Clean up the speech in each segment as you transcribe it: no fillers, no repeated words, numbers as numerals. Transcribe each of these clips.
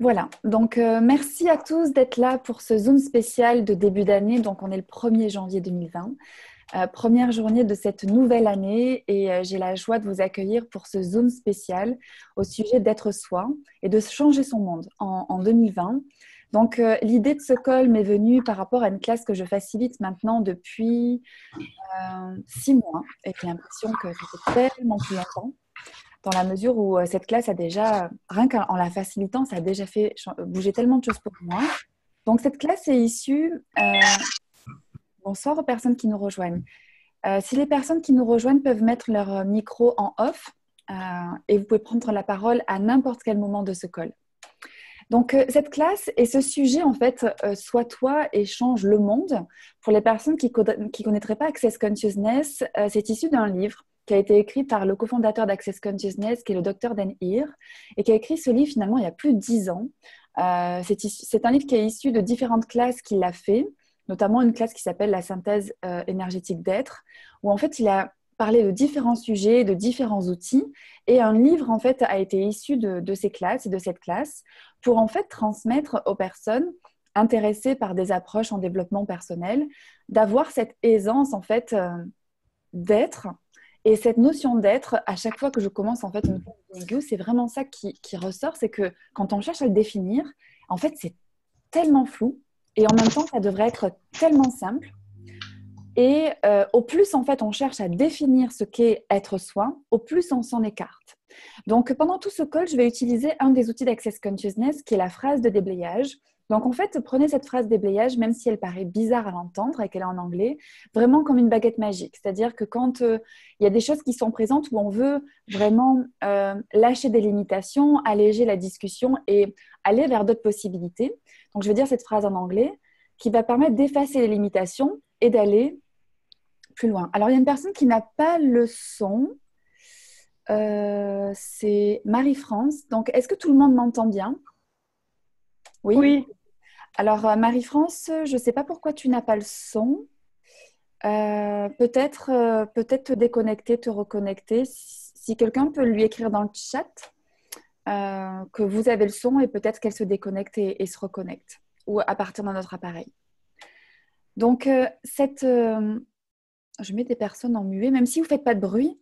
Voilà, donc merci à tous d'être là pour ce Zoom spécial de début d'année. Donc on est le 1er janvier 2020, première journée de cette nouvelle année et j'ai la joie de vous accueillir pour ce Zoom spécial au sujet d'être soi et de changer son monde en 2020. Donc l'idée de ce call m'est venue par rapport à une classe que je facilite maintenant depuis 6 mois et j'ai l'impression que ça fait tellement plus longtemps, dans la mesure où cette classe a déjà, rien qu'en la facilitant, ça a déjà fait bouger tellement de choses pour moi. Donc, cette classe est issue, bonsoir aux personnes qui nous rejoignent. Si les personnes qui nous rejoignent peuvent mettre leur micro en off et vous pouvez prendre la parole à n'importe quel moment de ce call. Donc, cette classe et ce sujet, en fait, Sois toi et change le monde. Pour les personnes qui ne connaîtraient pas Access Consciousness, c'est issu d'un livre qui a été écrit par le cofondateur d'Access Consciousness, qui est le docteur Dan Heer, et qui a écrit ce livre finalement il y a plus de 10 ans. C'est un livre qui est issu de différentes classes qu'il a fait, notamment une classe qui s'appelle la synthèse énergétique d'être, où en fait il a parlé de différents sujets, de différents outils, et un livre en fait a été issu de ces classes et de cette classe pour en fait transmettre aux personnes intéressées par des approches en développement personnel, d'avoir cette aisance en fait d'être. Et cette notion d'être, à chaque fois que je commence en fait une vidéo, c'est vraiment ça qui ressort, c'est que quand on cherche à le définir, en fait c'est tellement flou et en même temps ça devrait être tellement simple. Et au plus en fait on cherche à définir ce qu'est être soi, au plus on s'en écarte. Donc pendant tout ce call, je vais utiliser un des outils d'Access Consciousness qui est la phrase de déblayage. Donc en fait, prenez cette phrase de déblayage, même si elle paraît bizarre à l'entendre et qu'elle est en anglais, vraiment comme une baguette magique. C'est-à-dire que quand il y a des choses qui sont présentes où on veut vraiment lâcher des limitations, alléger la discussion et aller vers d'autres possibilités. Donc je vais dire cette phrase en anglais qui va permettre d'effacer les limitations et d'aller plus loin. Alors, il y a une personne qui n'a pas le son. C'est Marie-France. Donc, est-ce que tout le monde m'entend bien? Oui. Oui, Alors, Marie-France, je ne sais pas pourquoi tu n'as pas le son. Peut-être te déconnecter, te reconnecter. Si quelqu'un peut lui écrire dans le chat que vous avez le son et peut-être qu'elle se déconnecte et se reconnecte ou à partir d'un autre appareil. Donc, je mets des personnes en muet, même si vous ne faites pas de bruit.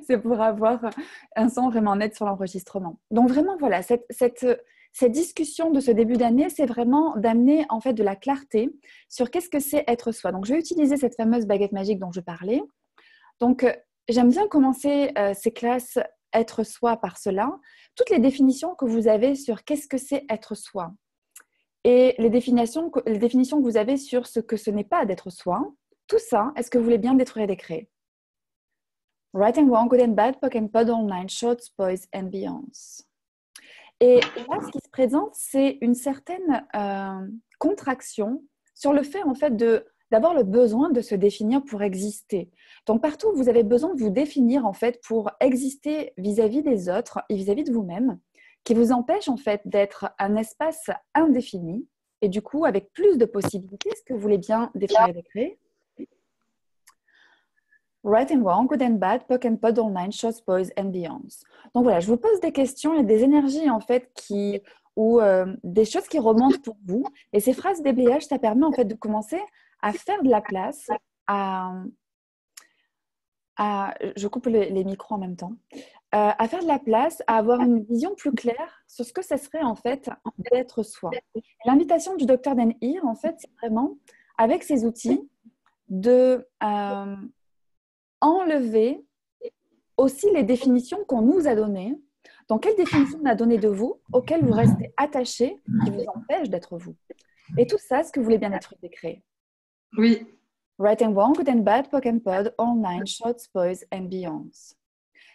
C'est pour avoir un son vraiment net sur l'enregistrement. Donc vraiment, voilà, cette discussion de ce début d'année, c'est vraiment d'amener en fait de la clarté sur qu'est-ce que c'est être soi. Donc je vais utiliser cette fameuse baguette magique dont je parlais. Donc j'aime bien commencer ces classes être soi par cela. Toutes les définitions que vous avez sur qu'est-ce que c'est être soi et les définitions que vous avez sur ce que ce n'est pas d'être soi, tout ça, est-ce que vous voulez bien détruire et décréer? Right and wrong, good and bad, POC and POD online, shorts, boys and beyonds. Et là, ce qui se présente, c'est une certaine contraction sur le fait, en fait, d'avoir le besoin de se définir pour exister. Donc, partout où vous avez besoin de vous définir, en fait, pour exister vis-à-vis des autres et vis-à-vis de vous-même, qui vous empêche, en fait, d'être un espace indéfini et du coup, avec plus de possibilités, est-ce que vous voulez bien définir et décréer? Right and wrong, good and bad, POC and POD online, shorts, boys and beyonds. Donc voilà, je vous pose des questions et des énergies en fait ou des choses qui remontent pour vous. Et ces phrases déblayage, ça permet en fait de commencer à faire de la place, à, je coupe les micros en même temps, à faire de la place, à avoir une vision plus claire sur ce que ça serait en fait d'être soi. L'invitation du docteur Dan Heer, en fait, c'est vraiment avec ces outils de enlever aussi les définitions qu'on nous a données. Donc, quelle définition on a donné de vous, auxquelles vous restez attaché, qui vous empêche d'être vous? Et tout ça, ce que vous voulez bien être décréé. oui, Right and wrong, good and bad, POC and POD, online, shorts, boys and beyonds.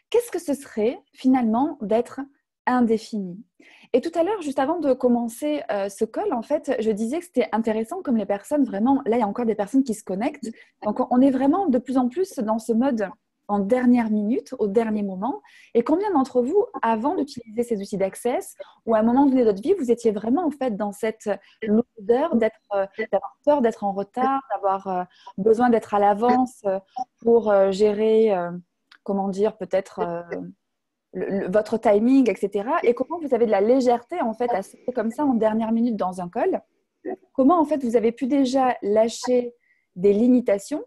Qu'est-ce que ce serait finalement d'être indéfini? Et tout à l'heure, juste avant de commencer ce call, en fait, je disais que c'était intéressant comme les personnes vraiment, là il y a encore des personnes qui se connectent, donc on est vraiment de plus en plus dans ce mode en dernière minute, au dernier moment. Et combien d'entre vous, avant d'utiliser ces outils d'access, ou à un moment donné de votre vie, vous étiez vraiment en fait dans cette lourdeur d'avoir peur d'être en retard, d'avoir besoin d'être à l'avance pour gérer, comment dire, peut-être votre timing, etc. Et comment vous avez de la légèreté, en fait, à sauter comme ça en dernière minute dans un call. Comment, en fait, vous avez pu déjà lâcher des limitations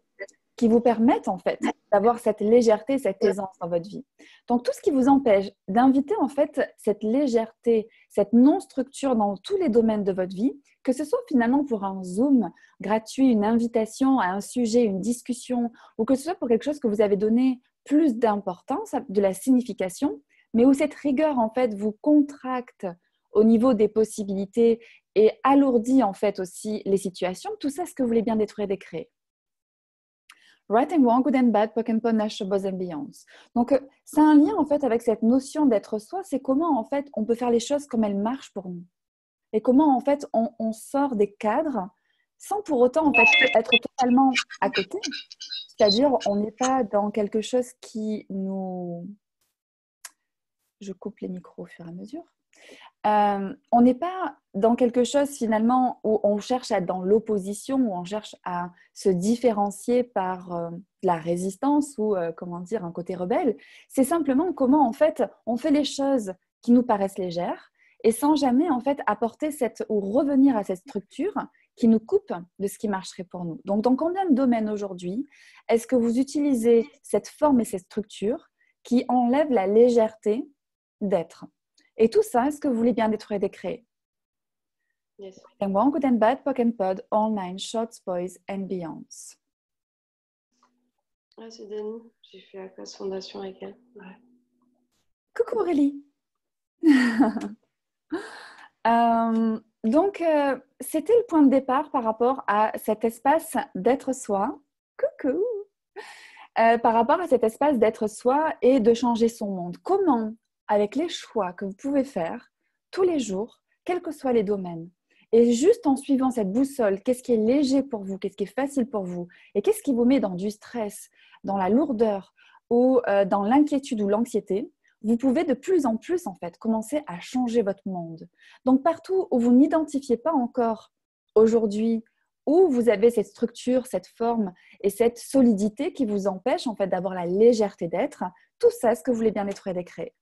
qui vous permettent, en fait, d'avoir cette légèreté, cette aisance dans votre vie. Donc, tout ce qui vous empêche d'inviter, en fait, cette légèreté, cette non-structure dans tous les domaines de votre vie, que ce soit finalement pour un Zoom gratuit, une invitation à un sujet, une discussion, ou que ce soit pour quelque chose que vous avez donné plus d'importance, de la signification, mais où cette rigueur, en fait, vous contracte au niveau des possibilités et alourdit, en fait, aussi les situations. Tout ça, ce que vous voulez bien détruire et décréer. Right and wrong, good and bad, poke and pun, and beyonds. Donc, c'est un lien en fait avec cette notion d'être soi. C'est comment en fait on peut faire les choses comme elles marchent pour nous. Et comment en fait on sort des cadres sans pour autant en fait être totalement à côté. C'est-à-dire, on n'est pas dans quelque chose qui nous... Je coupe les micros au fur et à mesure. On n'est pas dans quelque chose finalement où on cherche à être dans l'opposition, où on cherche à se différencier par de la résistance ou comment dire, un côté rebelle. C'est simplement comment en fait on fait les choses qui nous paraissent légères et sans jamais en fait apporter cette ou revenir à cette structure qui nous coupe de ce qui marcherait pour nous. Donc dans combien de domaines aujourd'hui est-ce que vous utilisez cette forme et cette structure qui enlèvent la légèreté d'être? Et tout ça, est-ce que vous voulez bien détruire et décréer? Yes. And one good and bad, poke and pod, all nine shorts, boys and beyonds. Ah, c'est Dani. J'ai fait la classe fondation avec elle. Ouais. Coucou Aurélie. Donc, c'était le point de départ par rapport à cet espace d'être soi. Coucou. Par rapport à cet espace d'être soi et de changer son monde. Comment, avec les choix que vous pouvez faire tous les jours, quels que soient les domaines, et juste en suivant cette boussole, qu'est-ce qui est léger pour vous, qu'est-ce qui est facile pour vous, et qu'est-ce qui vous met dans du stress, dans la lourdeur ou dans l'inquiétude ou l'anxiété, vous pouvez de plus en plus en fait commencer à changer votre monde. Donc partout où vous n'identifiez pas encore aujourd'hui où vous avez cette structure, cette forme et cette solidité qui vous empêche en fait d'avoir la légèreté d'être, tout ça, ce que vous voulez bien détruire et décréer.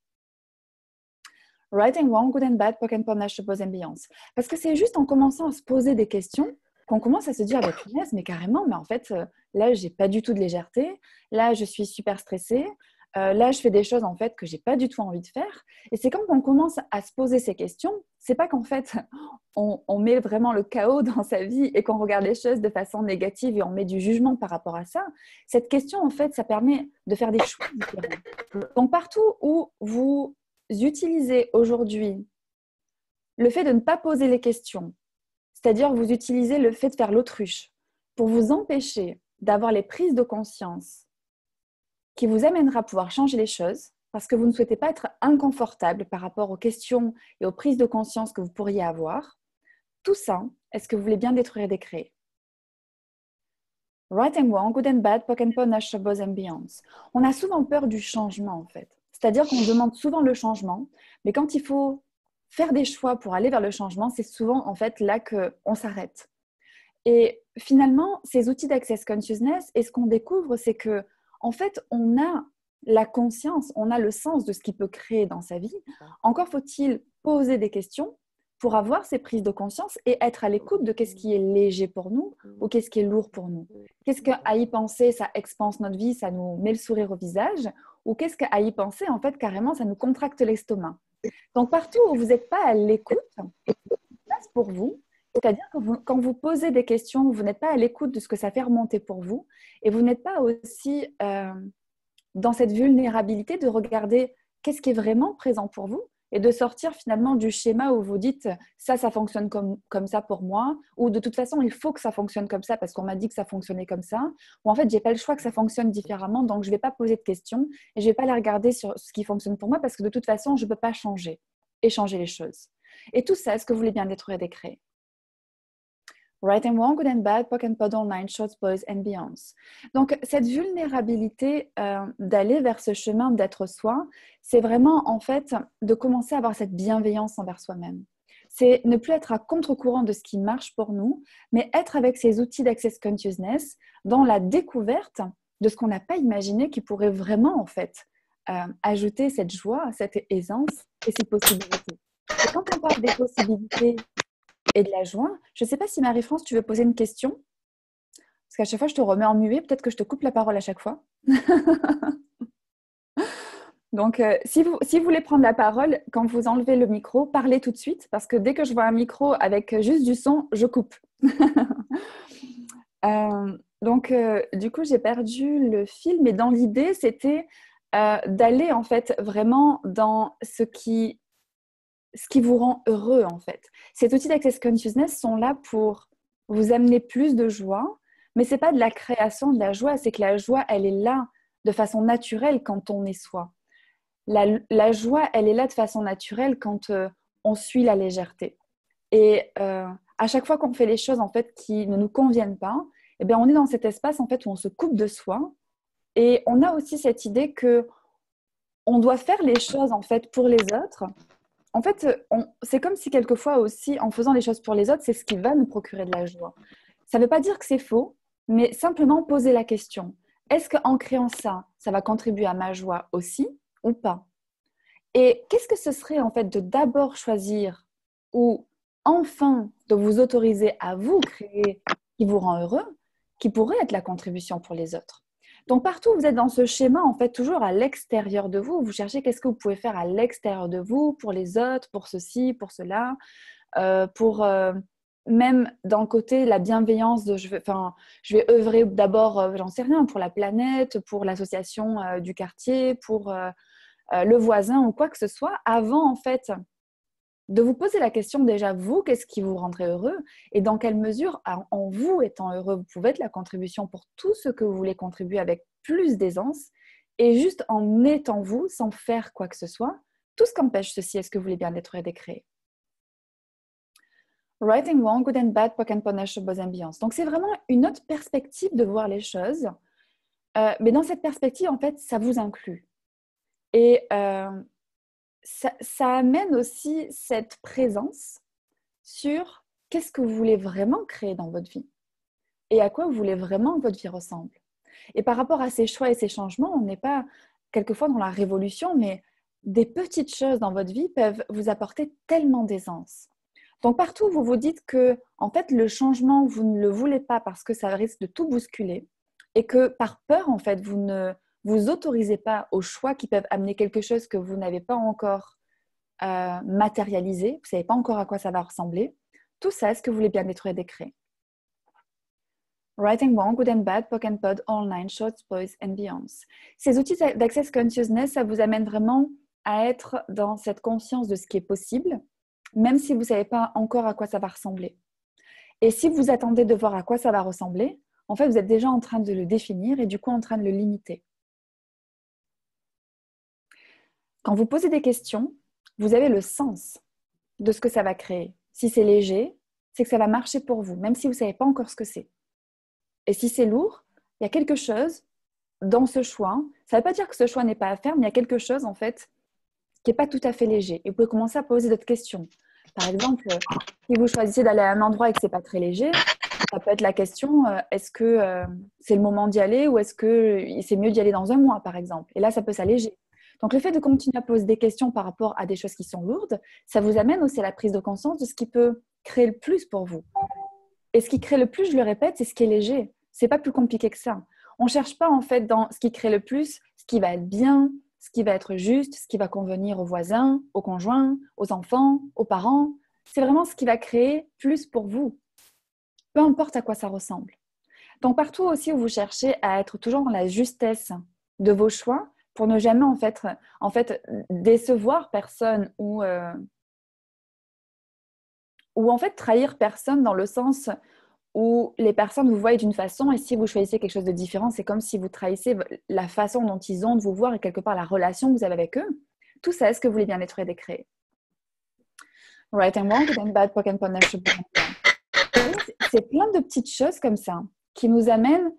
Right and wrong, good and bad, poke and pun, and beyonds. Parce que c'est juste en commençant à se poser des questions qu'on commence à se dire, bah, punaise, mais carrément, mais en fait, là, j'ai pas du tout de légèreté, là, je suis super stressée, là, je fais des choses en fait que j'ai pas du tout envie de faire. Et c'est quand on commence à se poser ces questions, c'est pas qu'en fait on met vraiment le chaos dans sa vie et qu'on regarde les choses de façon négative et on met du jugement par rapport à ça. Cette question en fait, ça permet de faire des choix différents. Donc partout où vous utilisez aujourd'hui le fait de ne pas poser les questions, c'est-à-dire vous utilisez le fait de faire l'autruche pour vous empêcher d'avoir les prises de conscience qui vous amènera à pouvoir changer les choses parce que vous ne souhaitez pas être inconfortable par rapport aux questions et aux prises de conscience que vous pourriez avoir. Tout ça, est-ce que vous voulez bien détruire et décréer? Right and wrong, good and bad, poke and pun, and beyonds. On a souvent peur du changement en fait. C'est-à-dire qu'on demande souvent le changement, mais quand il faut faire des choix pour aller vers le changement, c'est souvent en fait là qu'on s'arrête. Et finalement, ces outils d'Access Consciousness, et ce qu'on découvre, c'est que en fait, on a la conscience, on a le sens de ce qu'il peut créer dans sa vie. Encore faut-il poser des questions pour avoir ces prises de conscience et être à l'écoute de qu'est-ce qui est léger pour nous ou qu'est-ce qui est lourd pour nous. Qu'est-ce qu'à y penser, ça expanse notre vie, ça nous met le sourire au visage, ou qu'est-ce qu'à y penser, en fait, carrément, ça nous contracte l'estomac. Donc, partout où vous n'êtes pas à l'écoute, place pour vous. C'est-à-dire que quand vous posez des questions, vous n'êtes pas à l'écoute de ce que ça fait remonter pour vous et vous n'êtes pas aussi dans cette vulnérabilité de regarder qu'est-ce qui est vraiment présent pour vous et de sortir finalement du schéma où vous dites ça fonctionne comme ça pour moi ou de toute façon il faut que ça fonctionne comme ça parce qu'on m'a dit que ça fonctionnait comme ça ou en fait j'ai pas le choix que ça fonctionne différemment donc je vais pas poser de questions et je vais pas les regarder sur ce qui fonctionne pour moi parce que de toute façon je peux pas changer les choses. Et tout ça, est-ce que vous voulez bien détruire et décréer? Right and wrong, good and bad, poke and pod, all nine shorts, boys and beyonds. Donc, cette vulnérabilité d'aller vers ce chemin d'être soi, c'est vraiment en fait de commencer à avoir cette bienveillance envers soi-même. C'est ne plus être à contre-courant de ce qui marche pour nous, mais être avec ces outils d'Access Consciousness dans la découverte de ce qu'on n'a pas imaginé qui pourrait vraiment en fait ajouter cette joie, cette aisance et ces possibilités. Et quand on parle des possibilités et de la joie, je ne sais pas si Marie-France, tu veux poser une question? Parce qu'à chaque fois, je te remets en muet. Peut-être que je te coupe la parole à chaque fois. Donc, si vous voulez prendre la parole, quand vous enlevez le micro, parlez tout de suite. Parce que dès que je vois un micro avec juste du son, je coupe. Donc, du coup, j'ai perdu le fil. Mais dans l'idée, c'était d'aller en fait vraiment dans ce qui vous rend heureux en fait. Ces outils d'Access Consciousness sont là pour vous amener plus de joie, mais c'est pas de la création de la joie, c'est que la joie, elle est là de façon naturelle quand on est soi. La joie, elle est là de façon naturelle quand on suit la légèreté. Et à chaque fois qu'on fait les choses en fait qui ne nous conviennent pas, eh bien, on est dans cet espace en fait où on se coupe de soi. Et on a aussi cette idée que on doit faire les choses en fait pour les autres. En fait, c'est comme si quelquefois aussi, en faisant les choses pour les autres, c'est ce qui va nous procurer de la joie. Ça ne veut pas dire que c'est faux, mais simplement poser la question. Est-ce qu'en créant ça, ça va contribuer à ma joie aussi ou pas? Et qu'est-ce que ce serait en fait de d'abord choisir ou enfin de vous autoriser à vous créer ce qui vous rend heureux, qui pourrait être la contribution pour les autres. Donc partout où vous êtes dans ce schéma, en fait, toujours à l'extérieur de vous, vous cherchez qu'est-ce que vous pouvez faire à l'extérieur de vous, pour les autres, pour ceci, pour cela, pour même dans le côté la bienveillance de je vais œuvrer d'abord, j'en sais rien, pour la planète, pour l'association du quartier, pour le voisin ou quoi que ce soit, avant en fait de vous poser la question déjà, vous, qu'est-ce qui vous rendrait heureux et dans quelle mesure, en vous étant heureux, vous pouvez être la contribution pour tout ce que vous voulez contribuer avec plus d'aisance et juste en étant vous, sans faire quoi que ce soit, tout ce qu'empêche ceci, est-ce que vous voulez bien être décréé. Right and wrong, good and bad, POC and POC, ambiance. Donc c'est vraiment une autre perspective de voir les choses, mais dans cette perspective, en fait, ça vous inclut. Et ça amène aussi cette présence sur qu'est-ce que vous voulez vraiment créer dans votre vie et à quoi vous voulez vraiment que votre vie ressemble. Et par rapport à ces choix et ces changements, on n'est pas quelquefois dans la révolution, mais des petites choses dans votre vie peuvent vous apporter tellement d'aisance. Donc partout, vous vous dites que en fait, le changement, vous ne le voulez pas parce que ça risque de tout bousculer et que par peur, en fait, vous ne vous autorisez pas aux choix qui peuvent amener quelque chose que vous n'avez pas encore matérialisé, vous ne savez pas encore à quoi ça va ressembler. Tout ça, est-ce que vous voulez bien détruire des créés? Right and wrong, good and bad, POC and POD, all nine, shorts, boys and beyonds. Ces outils d'Access Consciousness, ça vous amène vraiment à être dans cette conscience de ce qui est possible, même si vous ne savez pas encore à quoi ça va ressembler. Et si vous attendez de voir à quoi ça va ressembler, en fait, vous êtes déjà en train de le définir et du coup en train de le limiter. Quand vous posez des questions, vous avez le sens de ce que ça va créer. Si c'est léger, c'est que ça va marcher pour vous, même si vous ne savez pas encore ce que c'est. Et si c'est lourd, il y a quelque chose dans ce choix. Ça ne veut pas dire que ce choix n'est pas à faire, mais il y a quelque chose en fait qui n'est pas tout à fait léger. Et vous pouvez commencer à poser d'autres questions. Par exemple, si vous choisissez d'aller à un endroit et que ce n'est pas très léger, ça peut être la question, est-ce que c'est le moment d'y aller ou est-ce que c'est mieux d'y aller dans un mois, par exemple? Et là, ça peut s'alléger. Donc, le fait de continuer à poser des questions par rapport à des choses qui sont lourdes, ça vous amène aussi à la prise de conscience de ce qui peut créer le plus pour vous. Et ce qui crée le plus, je le répète, c'est ce qui est léger. C'est pas plus compliqué que ça. On ne cherche pas en fait dans ce qui crée le plus, ce qui va être bien, ce qui va être juste, ce qui va convenir aux voisins, aux conjoints, aux enfants, aux parents. C'est vraiment ce qui va créer plus pour vous. Peu importe à quoi ça ressemble. Donc partout aussi où vous cherchez à être toujours dans la justesse de vos choix pour ne jamais en fait décevoir personne ou en fait trahir personne dans le sens où les personnes vous voient d'une façon et si vous choisissez quelque chose de différent, c'est comme si vous trahissez la façon dont ils ont de vous voir et quelque part la relation que vous avez avec eux. Tout ça, est-ce que vous voulez bien être et décréer? Right and wrong, good and bad, POC and POC. C'est plein de petites choses comme ça qui nous amènent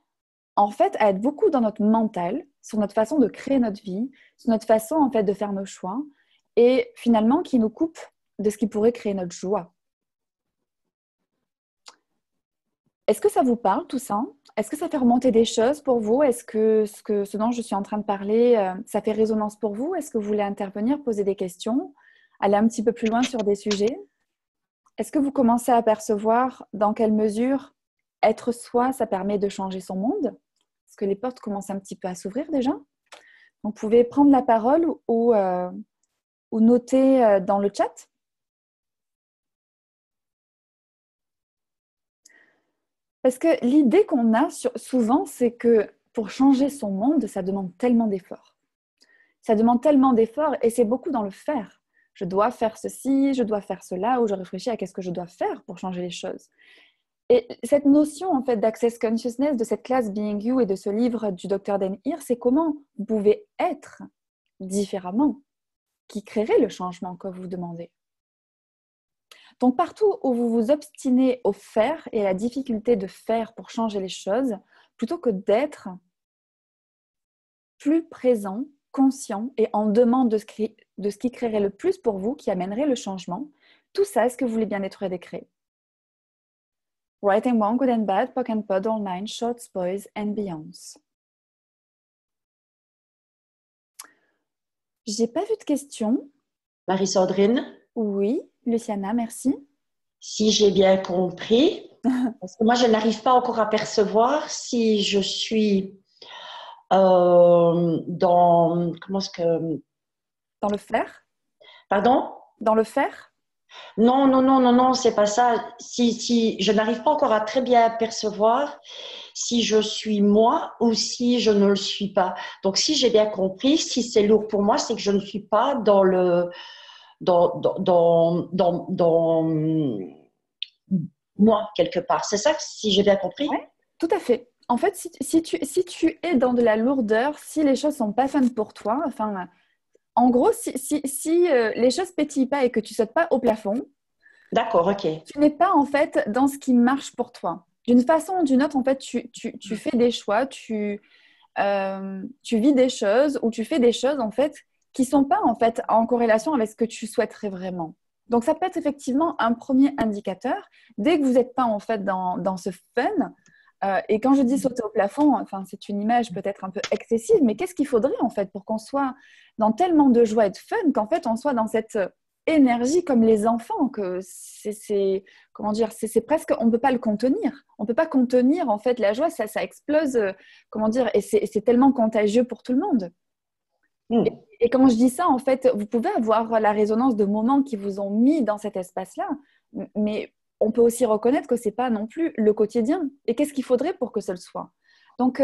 en fait à être beaucoup dans notre mental, sur notre façon de créer notre vie, sur notre façon en fait de faire nos choix et finalement qui nous coupent de ce qui pourrait créer notre joie. Est-ce que ça vous parle tout ça? Est-ce que ça fait remonter des choses pour vous? Est-ce que ce dont je suis en train de parler, ça fait résonance pour vous? Est-ce que vous voulez intervenir, poser des questions, aller un petit peu plus loin sur des sujets? Est-ce que vous commencez à percevoir dans quelle mesure être soi, ça permet de changer son monde? Est-ce que les portes commencent un petit peu à s'ouvrir déjà? Vous pouvez prendre la parole ou noter dans le chat. Parce que l'idée qu'on a souvent, c'est que pour changer son monde, ça demande tellement d'efforts. Ça demande tellement d'efforts et c'est beaucoup dans le faire. Je dois faire ceci, je dois faire cela, ou je réfléchis à qu'est-ce que je dois faire pour changer les choses. Et cette notion en fait d'Access Consciousness, de cette classe Being You et de ce livre du Dr. Dan Heer, c'est comment vous pouvez être différemment, qui créerait le changement que vous demandez. Donc partout où vous vous obstinez au faire et à la difficulté de faire pour changer les choses, plutôt que d'être plus présent, conscient et en demande de ce qui créerait le plus pour vous, qui amènerait le changement, tout ça, est-ce que vous voulez bien être décret? Right and wrong, good and bad, POC and POD, all nine, shorts, boys and beyonds. J'ai pas vu de questions. Marie-Sandrine, Oui, Luciana, merci. si j'ai bien compris, parce que moi je n'arrive pas encore à percevoir si je suis dans... Comment est-ce que... Dans le faire? Pardon? Dans le faire? Non, non, non, non, non, c'est pas ça. Si je n'arrive pas encore à très bien percevoir si je suis moi ou si je ne le suis pas. Donc, si j'ai bien compris, si c'est lourd pour moi, c'est que je ne suis pas dans le dans moi quelque part. C'est ça, si j'ai bien compris? Oui, tout à fait. En fait, si tu es dans de la lourdeur, si les choses sont pas fun pour toi, enfin, en gros, si les choses pétillent pas et que tu sautes pas au plafond, D'accord, ok. tu n'es pas en fait dans ce qui marche pour toi. D'une façon ou d'une autre, en fait, tu fais des choix, tu vis des choses ou tu fais des choses en fait qui sont pas en fait en corrélation avec ce que tu souhaiterais vraiment. Donc ça peut être effectivement un premier indicateur. Dès que vous n'êtes pas en fait dans ce fun, et quand je dis sauter au plafond, enfin c'est une image peut-être un peu excessive, mais qu'est-ce qu'il faudrait en fait pour qu'on soit dans tellement de joie et de fun qu'en fait on soit dans cette énergie comme les enfants, que c'est comment dire, c'est presque, on ne peut pas le contenir. On ne peut pas contenir en fait la joie, ça explose, comment dire, et c'est tellement contagieux pour tout le monde. Hmm. Et quand je dis ça, en fait, vous pouvez avoir la résonance de moments qui vous ont mis dans cet espace-là, mais on peut aussi reconnaître que ce n'est pas non plus le quotidien. Et qu'est-ce qu'il faudrait pour que ce le soit? Donc,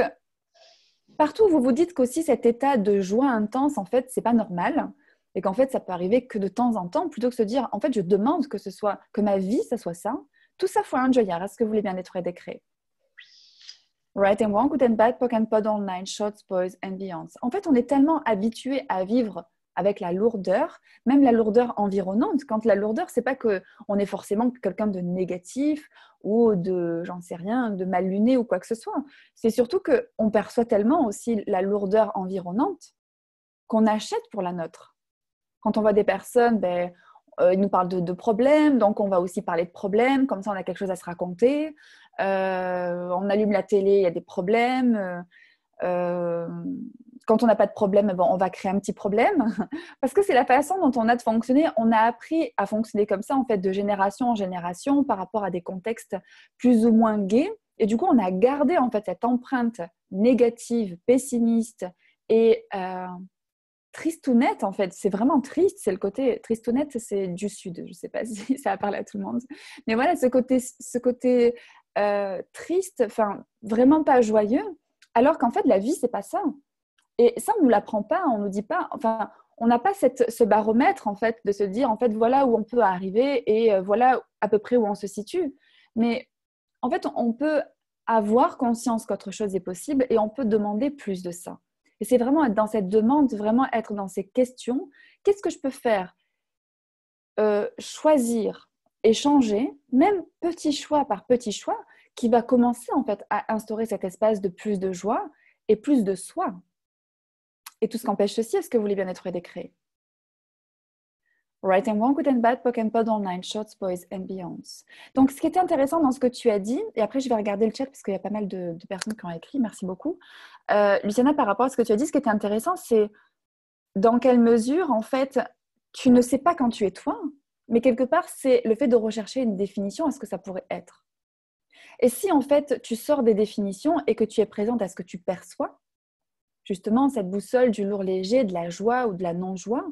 partout où vous vous dites qu'aussi cet état de joie intense, en fait, c'est pas normal, et qu'en fait, ça peut arriver que de temps en temps, plutôt que de se dire, en fait, je demande que ce soit, que ma vie, ça soit ça, tout ça faut un joyard. Est-ce que vous voulez bien être décret? Right and wrong, good and bad, POC and POD, all nine, shorts, boys and beyonds. En fait, on est tellement habitué à vivre avec la lourdeur, même la lourdeur environnante. Quand la lourdeur, c'est pas que on est forcément quelqu'un de négatif ou de, j'en sais rien, de mal luné ou quoi que ce soit. C'est surtout que on perçoit tellement aussi la lourdeur environnante qu'on achète pour la nôtre. Quand on voit des personnes, ils nous parlent de problèmes, donc on va aussi parler de problèmes, comme ça on a quelque chose à se raconter. On allume la télé, il y a des problèmes. Quand on n'a pas de problème, on va créer un petit problème. Parce que c'est la façon dont on a de fonctionner. On a appris à fonctionner comme ça, en fait, de génération en génération, par rapport à des contextes plus ou moins gays. Et du coup, on a gardé, en fait, cette empreinte négative, pessimiste et tristounette, en fait. C'est vraiment triste. C'est le côté... Tristounette, c'est du Sud. Je ne sais pas si ça parle à tout le monde. Mais voilà, ce côté triste, enfin, vraiment pas joyeux. Alors qu'en fait, la vie, c'est pas ça. Et ça, on ne nous l'apprend pas, on ne nous dit pas, enfin, on n'a pas ce baromètre, en fait, de se dire, en fait, voilà où on peut arriver et voilà à peu près où on se situe. Mais en fait, on peut avoir conscience qu'autre chose est possible et on peut demander plus de ça. Et c'est vraiment être dans cette demande, vraiment être dans ces questions. Qu'est-ce que je peux faire? Choisir et changer, même petit choix par petit choix, qui va commencer en fait à instaurer cet espace de plus de joie et plus de soi. Et tout ce qu'empêche ceci, est-ce que vous voulez bien être décret? Right and wrong, good and bad, POC and pod, online, shorts, boys and beyonds. Donc, ce qui était intéressant dans ce que tu as dit, et après je vais regarder le chat parce qu'il y a pas mal de personnes qui ont écrit, merci beaucoup. Luciana, par rapport à ce que tu as dit, ce qui était intéressant, c'est dans quelle mesure, en fait, tu ne sais pas quand tu es toi, mais quelque part, c'est le fait de rechercher une définition à ce que ça pourrait être. Et si, en fait, tu sors des définitions et que tu es présente à ce que tu perçois, justement, cette boussole du lourd léger, de la joie ou de la non-joie,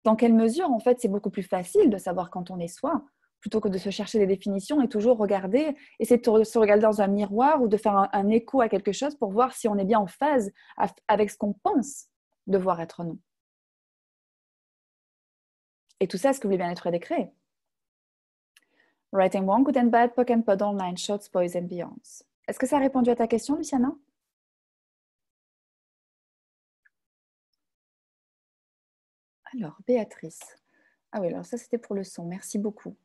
dans quelle mesure, en fait, c'est beaucoup plus facile de savoir quand on est soi, plutôt que de se chercher des définitions et toujours regarder, essayer de se regarder dans un miroir ou de faire un écho à quelque chose pour voir si on est bien en phase avec ce qu'on pense devoir être nous. Et tout ça, est-ce que vous voulez bien être décret? Right and wrong, good and bad, POC and pod, online, shorts, boys and beyonds. Est-ce que ça a répondu à ta question, Luciana? Alors, Béatrice. Ah oui, alors ça, c'était pour le son. Merci beaucoup.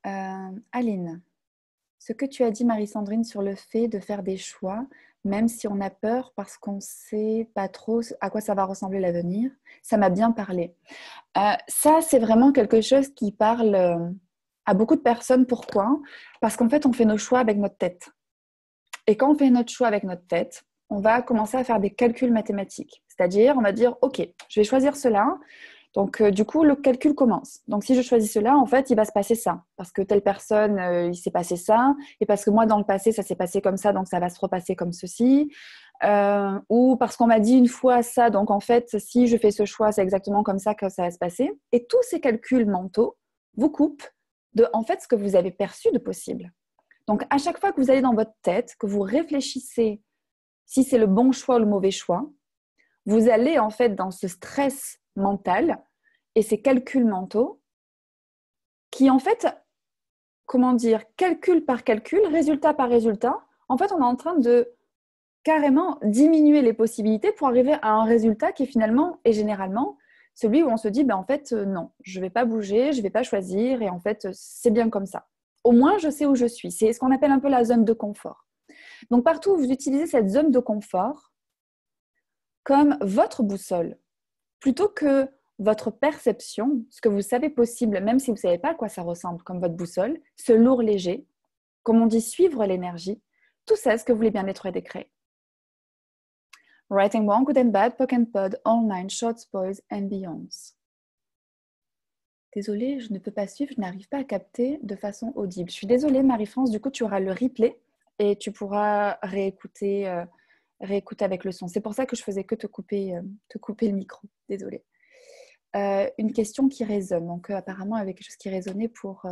Aline, ce que tu as dit, Marie-Sandrine, sur le fait de faire des choix, même si on a peur parce qu'on ne sait pas trop à quoi ça va ressembler l'avenir, ça m'a bien parlé. Ça, c'est vraiment quelque chose qui parle à beaucoup de personnes. Pourquoi? Parce qu'en fait, on fait nos choix avec notre tête. Et quand on fait notre choix avec notre tête, on va commencer à faire des calculs mathématiques. C'est-à-dire, on va dire, OK, je vais choisir cela. Donc, du coup, le calcul commence. Donc, si je choisis cela, en fait, il va se passer ça. Parce que telle personne, il s'est passé ça. Et parce que moi, dans le passé, ça s'est passé comme ça. Donc, ça va se repasser comme ceci. Ou parce qu'on m'a dit une fois ça. Donc, en fait, si je fais ce choix, c'est exactement comme ça que ça va se passer. Et tous ces calculs mentaux vous coupent de, en fait, ce que vous avez perçu de possible. Donc, à chaque fois que vous allez dans votre tête, que vous réfléchissez si c'est le bon choix ou le mauvais choix, vous allez en fait dans ce stress mental et ces calculs mentaux qui en fait, comment dire, calcul par calcul, résultat par résultat, en fait on est en train de carrément diminuer les possibilités pour arriver à un résultat qui finalement est généralement celui où on se dit, ben en fait non, je ne vais pas bouger, je ne vais pas choisir et en fait c'est bien comme ça. Au moins je sais où je suis. C'est ce qu'on appelle un peu la zone de confort. Donc partout où vous utilisez cette zone de confort comme votre boussole, plutôt que votre perception, ce que vous savez possible, même si vous ne savez pas à quoi ça ressemble comme votre boussole, ce lourd léger, comme on dit suivre l'énergie, tout ça, est-ce que vous voulez bien être décret? Right and wrong, good and bad, POC and pod, online, shorts, boys and beyonds. Désolée, je ne peux pas suivre, je n'arrive pas à capter de façon audible. Je suis désolée, Marie-France, du coup, tu auras le replay et tu pourras réécouter avec le son. C'est pour ça que je faisais que te couper le micro. Désolée. Une question qui résonne. Donc, apparemment, avec quelque chose qui résonnait pour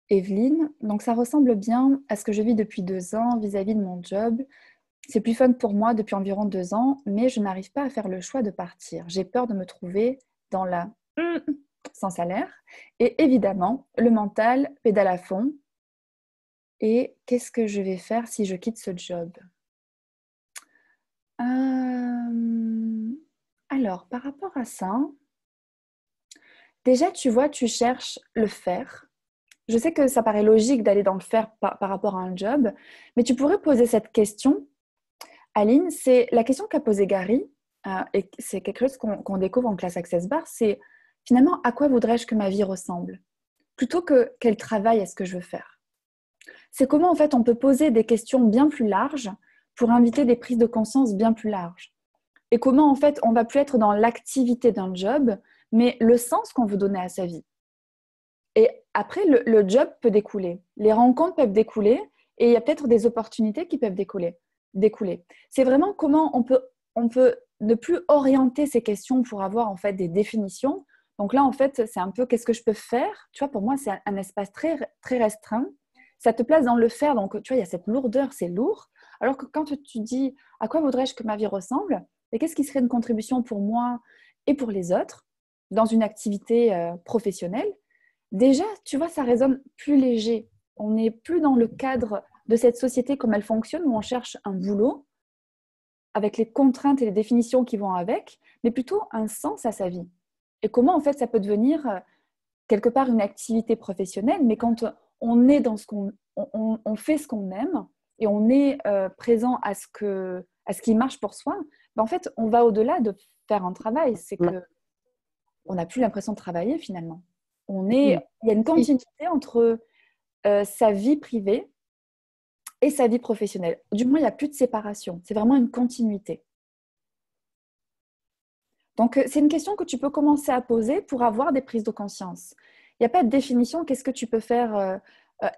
Evelyne. Donc, ça ressemble bien à ce que je vis depuis 2 ans vis-à-vis de mon job. C'est plus fun pour moi depuis environ 2 ans, mais je n'arrive pas à faire le choix de partir. J'ai peur de me trouver dans la sans salaire. Et évidemment, le mental pédale à fond. Et qu'est-ce que je vais faire si je quitte ce job? Alors, par rapport à ça, déjà, tu vois, tu cherches le faire. Je sais que ça paraît logique d'aller dans le faire par rapport à un job, mais tu pourrais poser cette question. Aline, c'est la question qu'a posée Gary, et c'est quelque chose qu'on découvre en classe Access Bar, c'est finalement à quoi voudrais-je que ma vie ressemble? Plutôt que quel travail est-ce que je veux faire? C'est comment en fait on peut poser des questions bien plus larges pour inviter des prises de conscience bien plus larges. Et comment en fait on va plus être dans l'activité d'un job, mais le sens qu'on veut donner à sa vie. Et après, le job peut découler. Les rencontres peuvent découler et il y a peut-être des opportunités qui peuvent découler. C'est vraiment comment on peut ne plus orienter ces questions pour avoir en fait des définitions. Donc là, en fait, c'est un peu qu'est-ce que je peux faire? Tu vois, pour moi, c'est un espace très, très restreint. Ça te place dans le faire. Donc, tu vois, il y a cette lourdeur, c'est lourd. Alors que quand tu dis à quoi voudrais-je que ma vie ressemble? Et qu'est-ce qui serait une contribution pour moi et pour les autres dans une activité professionnelle? Déjà, tu vois, ça résonne plus léger. On n'est plus dans le cadre de cette société comme elle fonctionne, où on cherche un boulot avec les contraintes et les définitions qui vont avec, mais plutôt un sens à sa vie. Et comment, en fait, ça peut devenir quelque part une activité professionnelle, mais quand on est dans ce on fait ce qu'on aime et on est présent à ce qui marche pour soi, ben en fait, on va au-delà de faire un travail. C'est que on n'a plus l'impression de travailler finalement. Il y a une continuité entre sa vie privée et sa vie professionnelle. Du moins, il n'y a plus de séparation. C'est vraiment une continuité. Donc, c'est une question que tu peux commencer à poser pour avoir des prises de conscience. Il n'y a pas de définition, qu'est-ce que tu peux faire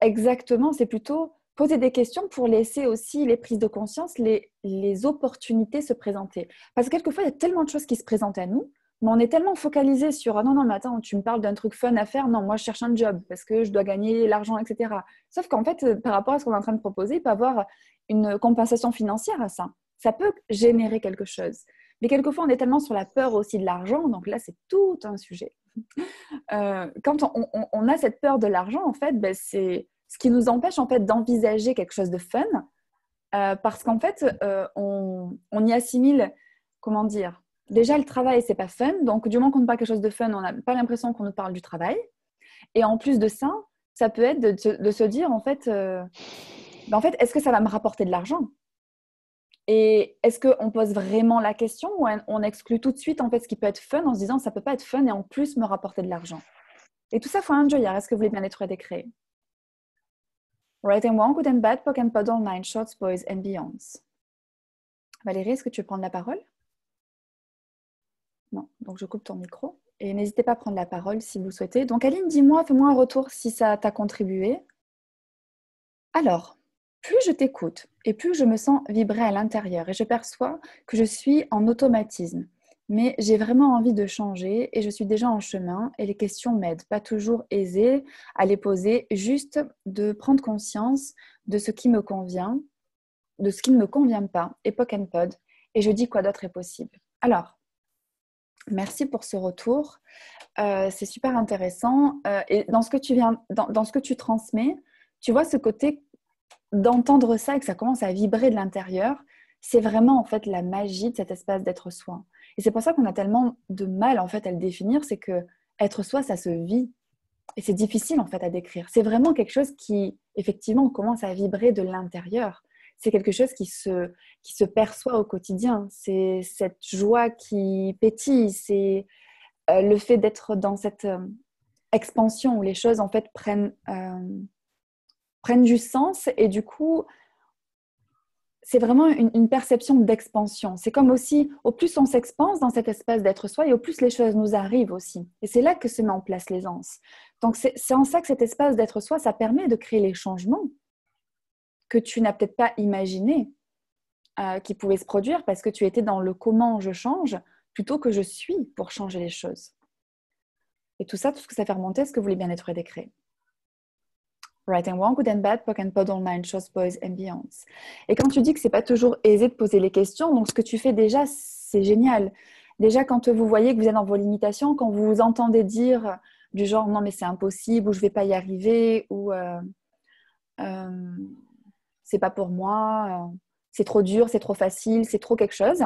exactement. C'est plutôt poser des questions pour laisser aussi les prises de conscience, les opportunités se présenter. Parce que quelquefois, il y a tellement de choses qui se présentent à nous, mais on est tellement focalisé sur « non, mais attends, tu me parles d'un truc fun à faire. Non, moi, je cherche un job parce que je dois gagner l'argent, etc. » Sauf qu'en fait, par rapport à ce qu'on est en train de proposer, il peut y avoir une compensation financière à ça. Ça peut générer quelque chose. Mais quelquefois, on est tellement sur la peur aussi de l'argent. Donc là, c'est tout un sujet. Quand on a cette peur de l'argent, en fait, c'est ce qui nous empêche en fait, d'envisager quelque chose de fun. Parce qu'en fait, on y assimile, comment dire, déjà le travail, c'est pas fun. Donc, du moment qu'on ne parle quelque chose de fun, on n'a pas l'impression qu'on nous parle du travail. Et en plus de ça, ça peut être de se dire, en fait, est-ce que ça va me rapporter de l'argent ? Et est-ce qu'on pose vraiment la question ou on exclut tout de suite en fait, ce qui peut être fun en se disant ça ne peut pas être fun et en plus me rapporter de l'argent. Et tout ça, il faut enjoyer. Est-ce que vous voulez bien être décréé? Right and wrong, good and bad, poke and puddle, nine shorts, boys and beyonds. Valérie, est-ce que tu veux prendre la parole? Non, donc je coupe ton micro. Et n'hésitez pas à prendre la parole si vous le souhaitez. Donc Aline, dis-moi, fais-moi un retour si ça t'a contribué. Alors, plus je t'écoute et plus je me sens vibrer à l'intérieur et je perçois que je suis en automatisme. Mais j'ai vraiment envie de changer et je suis déjà en chemin et les questions m'aident. Pas toujours aisées à les poser, juste de prendre conscience de ce qui me convient, de ce qui ne me convient pas et poke and pod. Et je dis quoi d'autre est possible. Alors, merci pour ce retour. C'est super intéressant. Et dans ce que dans ce que tu transmets, tu vois ce côté d'entendre ça et que ça commence à vibrer de l'intérieur, c'est vraiment en fait la magie de cet espace d'être soi. Et c'est pour ça qu'on a tellement de mal en fait à le définir, c'est que être soi, ça se vit. Et c'est difficile en fait à décrire. C'est vraiment quelque chose qui, effectivement, commence à vibrer de l'intérieur. C'est quelque chose qui se perçoit au quotidien. C'est cette joie qui pétille. C'est le fait d'être dans cette expansion où les choses en fait prennent du sens et du coup, c'est vraiment une perception d'expansion. C'est comme aussi, au plus on s'expanse dans cet espace d'être soi et au plus les choses nous arrivent aussi. Et c'est là que se met en place l'aisance. Donc, c'est en ça que cet espace d'être soi, ça permet de créer les changements que tu n'as peut-être pas imaginé qui pouvaient se produire parce que tu étais dans le comment je change plutôt que je suis pour changer les choses. Et tout ça, tout ce que ça fait remonter, est-ce que vous voulez bien être décret? Right and wrong, good and bad, poke and puddle, nine shorts, boys and beyonds. Et quand tu dis que c'est pas toujours aisé de poser les questions, donc ce que tu fais déjà, c'est génial. Déjà, quand vous voyez que vous êtes dans vos limitations, quand vous vous entendez dire du genre non mais c'est impossible ou je vais pas y arriver ou c'est pas pour moi, c'est trop dur, c'est trop facile, c'est trop quelque chose,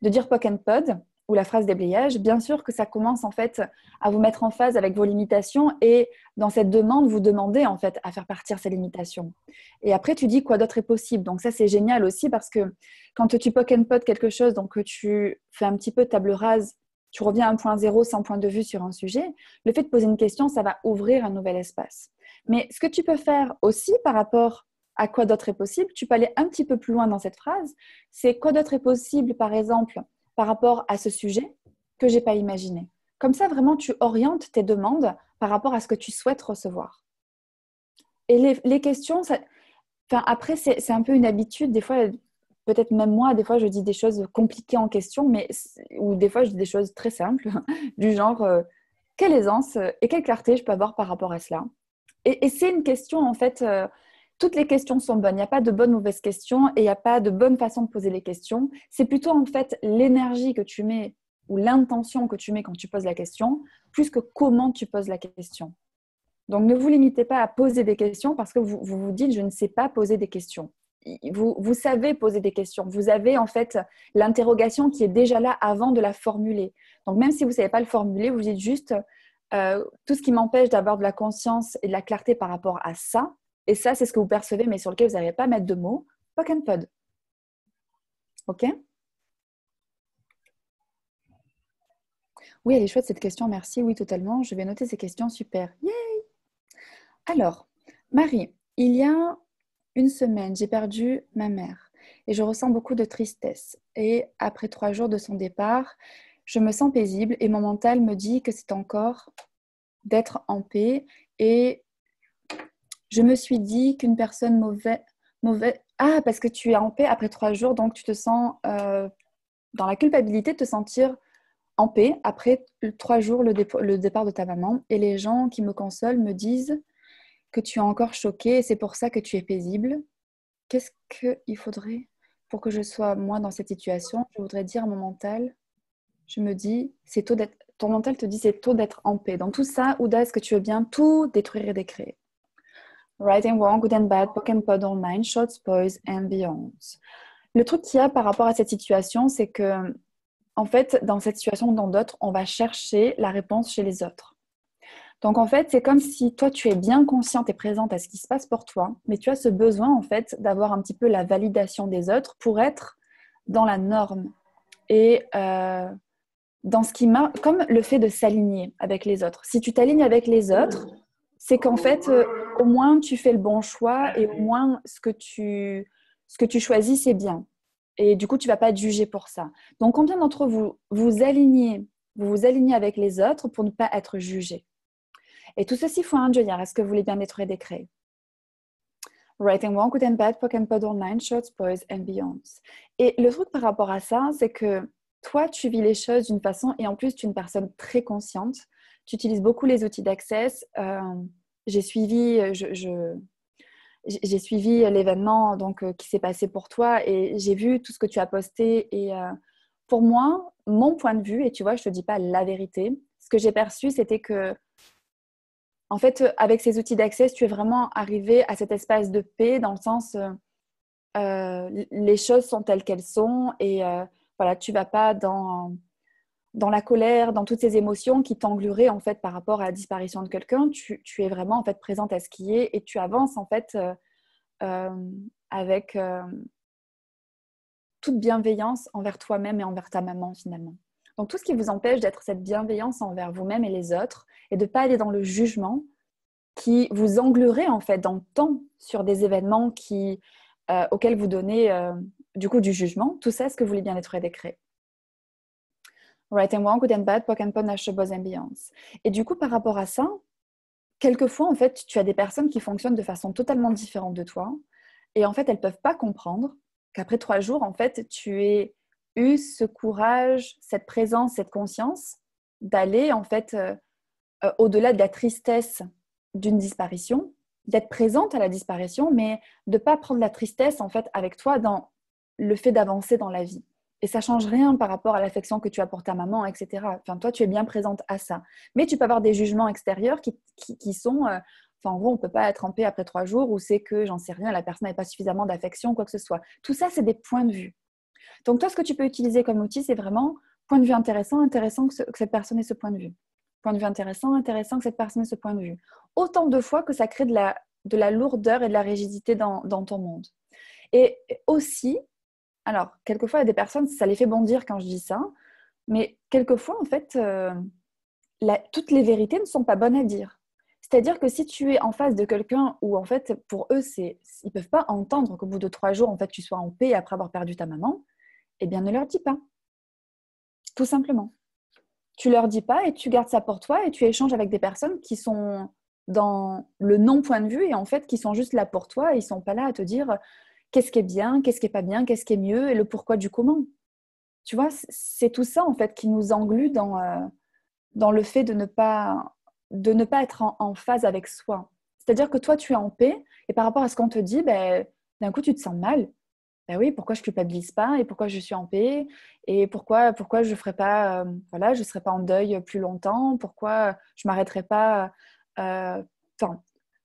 de dire poke and pod ou la phrase déblayage, bien sûr que ça commence en fait à vous mettre en phase avec vos limitations et dans cette demande, vous demandez en fait à faire partir ces limitations. Et après, tu dis quoi d'autre est possible. Donc ça, c'est génial aussi parce que quand tu poke and pod quelque chose, donc que tu fais un petit peu table rase, tu reviens à un point zéro sans point de vue sur un sujet, le fait de poser une question, ça va ouvrir un nouvel espace. Mais ce que tu peux faire aussi par rapport à quoi d'autre est possible, tu peux aller un petit peu plus loin dans cette phrase, c'est quoi d'autre est possible, par exemple, par rapport à ce sujet que je n'ai pas imaginé. Comme ça, vraiment, tu orientes tes demandes par rapport à ce que tu souhaites recevoir. Et les questions, après, c'est un peu une habitude. Des fois, peut-être même moi, des fois, je dis des choses compliquées en question, ou des fois, je dis des choses très simples, du genre, quelle aisance et quelle clarté je peux avoir par rapport à cela. Et c'est une question, en fait... toutes les questions sont bonnes. Il n'y a pas de bonnes ou mauvaises questions et il n'y a pas de bonne façon de poser les questions. C'est plutôt en fait l'énergie que tu mets ou l'intention que tu mets quand tu poses la question, plus que comment tu poses la question. Donc, ne vous limitez pas à poser des questions parce que vous dites « je ne sais pas poser des questions ». Vous savez poser des questions. Vous avez en fait l'interrogation qui est déjà là avant de la formuler. Donc, même si vous ne savez pas le formuler, vous dites juste tout ce qui m'empêche d'avoir de la conscience et de la clarté par rapport à ça. Et ça, c'est ce que vous percevez, mais sur lequel vous n'arrivez pas à mettre de mots. Poke and pod. OK? Oui, elle est chouette cette question, merci. Oui, totalement. Je vais noter ces questions, super. Yeah. Alors, Marie, il y a une semaine, j'ai perdu ma mère et je ressens beaucoup de tristesse. Et après 3 jours de son départ, je me sens paisible et mon mental me dit que c'est encore d'être en paix. Et je me suis dit qu'une personne mauvaise... Ah, parce que tu es en paix après 3 jours, donc tu te sens dans la culpabilité de te sentir en paix après 3 jours le départ de ta maman. Et les gens qui me consolent me disent que tu es encore choquée et c'est pour ça que tu es paisible. Qu'est-ce qu'il faudrait pour que je sois moi dans cette situation? Je voudrais dire à mon mental, je me dis, c'est tôt d'être... Ton mental te dit, c'est tôt d'être en paix. Dans tout ça, Ouda, est-ce que tu veux bien tout détruire et décréer? Right and wrong, good and bad, POC and POD online, short spoils and beyond. Le truc qu'il y a par rapport à cette situation, c'est que, en fait, dans cette situation ou dans d'autres, on va chercher la réponse chez les autres. Donc, en fait, c'est comme si toi, tu es bien consciente et présente à ce qui se passe pour toi, mais tu as ce besoin, en fait, d'avoir un petit peu la validation des autres pour être dans la norme. Et dans ce qui m'a... Comme le fait de s'aligner avec les autres. Si tu t'alignes avec les autres, c'est qu'en fait, au moins, tu fais le bon choix et au moins, ce que tu choisis, c'est bien. Et du coup, tu ne vas pas être jugé pour ça. Donc, combien d'entre vous vous alignez avec les autres pour ne pas être jugé? Et tout ceci faut un joyeur. Est-ce que vous voulez bien détruire des créés? Right and wrong, good and bad, POC and POD online, short spoils and beyond. Et le truc par rapport à ça, c'est que toi, tu vis les choses d'une façon, et en plus, tu es une personne très consciente. Tu utilises beaucoup les outils d'Access. J'ai suivi, j'ai suivi l'événement qui s'est passé pour toi et j'ai vu tout ce que tu as posté. Et pour moi, mon point de vue, et tu vois, je ne te dis pas la vérité, ce que j'ai perçu, c'était que en fait, avec ces outils d'accès, tu es vraiment arrivé à cet espace de paix dans le sens les choses sont telles qu'elles sont et voilà, tu ne vas pas dans la colère, dans toutes ces émotions qui t'englueraient en fait par rapport à la disparition de quelqu'un. Tu es vraiment en fait présente à ce qui est et tu avances en fait avec toute bienveillance envers toi-même et envers ta maman finalement. Donc tout ce qui vous empêche d'être cette bienveillance envers vous-même et les autres et de ne pas aller dans le jugement qui vous engluerait en fait dans le temps sur des événements auxquels vous donnez du coup du jugement. Tout ça, est-ce que vous voulez bien être décret? Right and wrong, good and bad, POC and POD, national ambiance. Et du coup, par rapport à ça, quelquefois, en fait, tu as des personnes qui fonctionnent de façon totalement différente de toi. Et en fait, elles ne peuvent pas comprendre qu'après 3 jours, en fait, tu aies eu ce courage, cette présence, cette conscience d'aller, en fait, au-delà de la tristesse d'une disparition, d'être présente à la disparition, mais de ne pas prendre la tristesse, en fait, avec toi dans le fait d'avancer dans la vie. Et ça ne change rien par rapport à l'affection que tu as pour ta maman, etc. Enfin, toi, tu es bien présente à ça. Mais tu peux avoir des jugements extérieurs qui sont... en gros, on ne peut pas être en paix après 3 jours ou c'est que, j'en sais rien, la personne n'a pas suffisamment d'affection, quoi que ce soit. Tout ça, c'est des points de vue. Donc, toi, ce que tu peux utiliser comme outil, c'est vraiment point de vue intéressant que cette personne ait ce point de vue. Point de vue intéressant que cette personne ait ce point de vue. Autant de fois que ça crée de la lourdeur et de la rigidité dans ton monde. Et aussi... Alors, quelquefois, il y a des personnes, ça les fait bondir quand je dis ça, mais quelquefois, en fait, toutes les vérités ne sont pas bonnes à dire. C'est-à-dire que si tu es en face de quelqu'un où, en fait, pour eux, ils ne peuvent pas entendre qu'au bout de 3 jours, en fait, tu sois en paix après avoir perdu ta maman, eh bien, ne leur dis pas. Tout simplement. Tu leur dis pas et tu gardes ça pour toi et tu échanges avec des personnes qui sont dans le non-point de vue et en fait, qui sont juste là pour toi et ils ne sont pas là à te dire... Qu'est-ce qui est bien, qu'est-ce qui n'est pas bien, qu'est-ce qui est mieux et le pourquoi du comment. Tu vois, c'est tout ça en fait qui nous englue dans le fait de ne pas être en phase avec soi. C'est-à-dire que toi, tu es en paix et par rapport à ce qu'on te dit, d'un coup, tu te sens mal. Ben oui, pourquoi je ne culpabilise pas et pourquoi je suis en paix et pourquoi je ne ferai pas, je serai pas en deuil plus longtemps, pourquoi je ne m'arrêterai pas,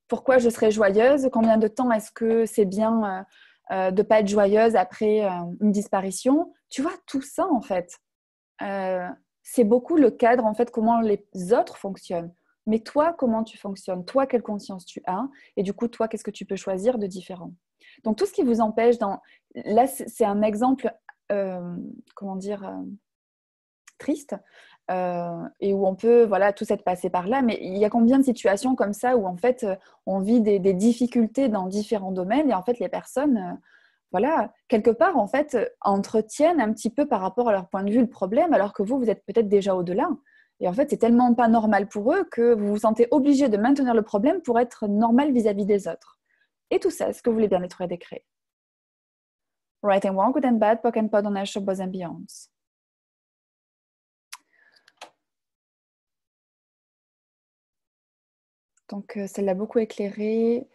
pourquoi je serai joyeuse, combien de temps est-ce que c'est bien de ne pas être joyeuse après une disparition. Tu vois, tout ça, en fait, c'est beaucoup le cadre, en fait, comment les autres fonctionnent. Mais toi, comment tu fonctionnes? Toi, quelle conscience tu as? Et du coup, toi, qu'est-ce que tu peux choisir de différent? Donc, tout ce qui vous empêche Là, c'est un exemple, triste. et où on peut tous être passé par là. Mais il y a combien de situations comme ça où en fait on vit des difficultés dans différents domaines et en fait les personnes quelque part en fait entretiennent un petit peu par rapport à leur point de vue le problème alors que vous êtes peut-être déjà au-delà. Et en fait c'est tellement pas normal pour eux que vous vous sentez obligé de maintenir le problème pour être normal vis-à-vis des autres. Et tout ça, est-ce que vous voulez bien nettoyer des craies? Right and wrong, good and bad, POC and POD on Ash, Boys and Beyonds. Donc, ça l'a beaucoup éclairé.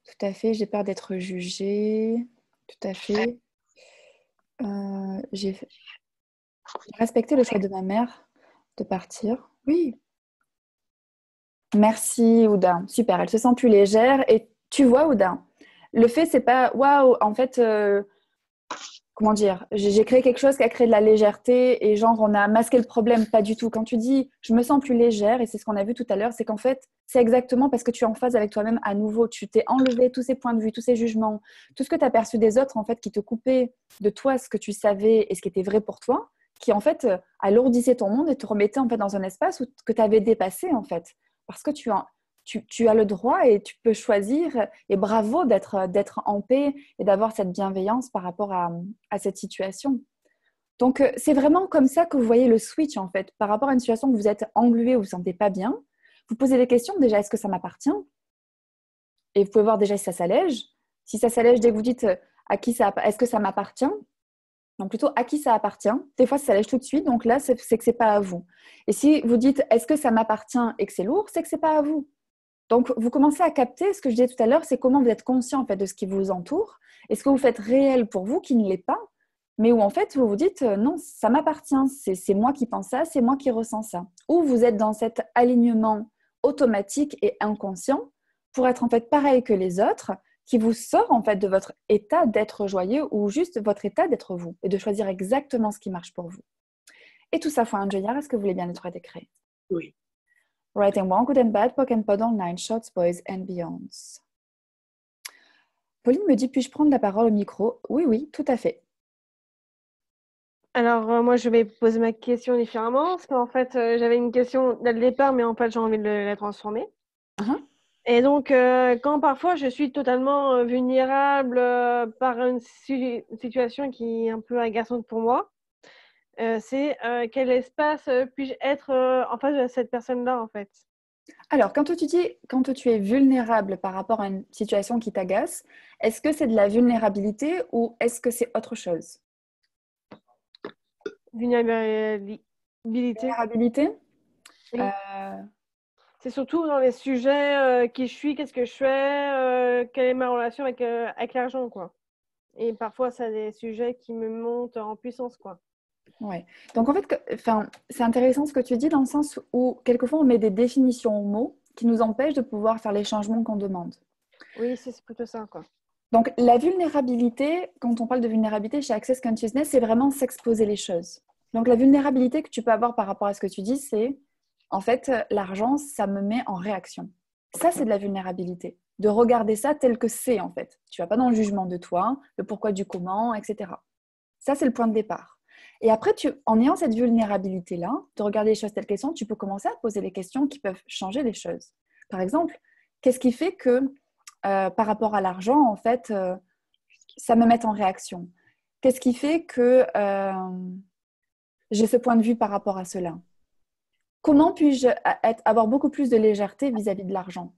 Tout à fait, j'ai peur d'être jugée. Tout à fait. J'ai respecté le choix de ma mère de partir. Oui. Merci, Ouda. Super, elle se sent plus légère. Et tu vois, Ouda, le fait, c'est pas waouh, en fait, comment dire, j'ai créé quelque chose qui a créé de la légèreté et genre, on a masqué le problème. Pas du tout. Quand tu dis je me sens plus légère, et c'est ce qu'on a vu tout à l'heure, c'est qu'en fait, c'est exactement parce que tu es en phase avec toi-même à nouveau. Tu t'es enlevé tous ces points de vue, tous ces jugements, tout ce que tu as perçu des autres, en fait, qui te coupait de toi ce que tu savais et ce qui était vrai pour toi, qui en fait alourdissait ton monde et te remettait en fait dans un espace que tu avais dépassé en fait. Parce que tu as le droit et tu peux choisir, et bravo d'être en paix et d'avoir cette bienveillance par rapport à cette situation. Donc, c'est vraiment comme ça que vous voyez le switch, en fait, par rapport à une situation où vous êtes englué, où vous ne vous sentez pas bien. Vous posez des questions, déjà, est-ce que ça m'appartient? Et vous pouvez voir déjà si ça s'allège. Si ça s'allège dès que vous dites est-ce que ça m'appartient? Donc, plutôt à qui ça appartient. Des fois, ça s'allège tout de suite, donc là, c'est que ce n'est pas à vous. Et si vous dites est-ce que ça m'appartient et que c'est lourd, c'est que ce n'est pas à vous. Donc, vous commencez à capter, ce que je disais tout à l'heure, c'est comment vous êtes conscient en fait, de ce qui vous entoure et ce que vous faites réel pour vous qui ne l'est pas, mais où en fait, vous vous dites non, ça m'appartient, c'est moi qui pense ça, c'est moi qui ressens ça. Ou vous êtes dans cet alignement automatique et inconscient pour être en fait pareil que les autres, qui vous sort en fait de votre état d'être joyeux ou juste votre état d'être vous et de choisir exactement ce qui marche pour vous. Et tout ça, faut un junior. Est-ce que vous voulez bien nettoyer des craies? Oui. Right and wrong, good and bad, POC and POD, 9 shots, boys and beyonds. Pauline me dit, puis-je prendre la parole au micro? Oui, oui, tout à fait. Alors, moi, je vais poser ma question différemment, parce qu'en fait, j'avais une question dès le départ, mais en fait, j'ai envie de la transformer. Uh-huh. Et donc, quand parfois je suis totalement vulnérable par une situation qui est un peu agaçante pour moi, c'est quel espace puis-je être en face de cette personne-là, en fait? Alors, quand tu es vulnérable par rapport à une situation qui t'agace, est-ce que c'est de la vulnérabilité ou est-ce que c'est autre chose? Vulnérabilité. Vulnérabilité? Oui. C'est surtout dans les sujets qui je suis, qu'est-ce que je fais, quelle est ma relation avec l'argent, quoi. Et parfois, c'est des sujets qui me montent en puissance, quoi. Ouais. Donc en fait, c'est intéressant ce que tu dis dans le sens où quelquefois on met des définitions aux mots qui nous empêchent de pouvoir faire les changements qu'on demande. Oui, c'est plutôt ça, quoi. Donc la vulnérabilité, quand on parle de vulnérabilité chez Access Consciousness, c'est vraiment s'exposer les choses. Donc la vulnérabilité que tu peux avoir par rapport à ce que tu dis, c'est en fait l'argent, ça me met en réaction. Ça, c'est de la vulnérabilité. De regarder ça tel que c'est en fait. Tu vas pas dans le jugement de toi, le pourquoi du comment, etc. Ça, c'est le point de départ. Et après, en ayant cette vulnérabilité-là, de regarder les choses telles qu'elles sont, tu peux commencer à poser les questions qui peuvent changer les choses. Par exemple, qu'est-ce qui fait que par rapport à l'argent, en fait, ça me met en réaction? Qu'est-ce qui fait que j'ai ce point de vue par rapport à cela? Comment puis-je avoir beaucoup plus de légèreté vis-à-vis de l'argent?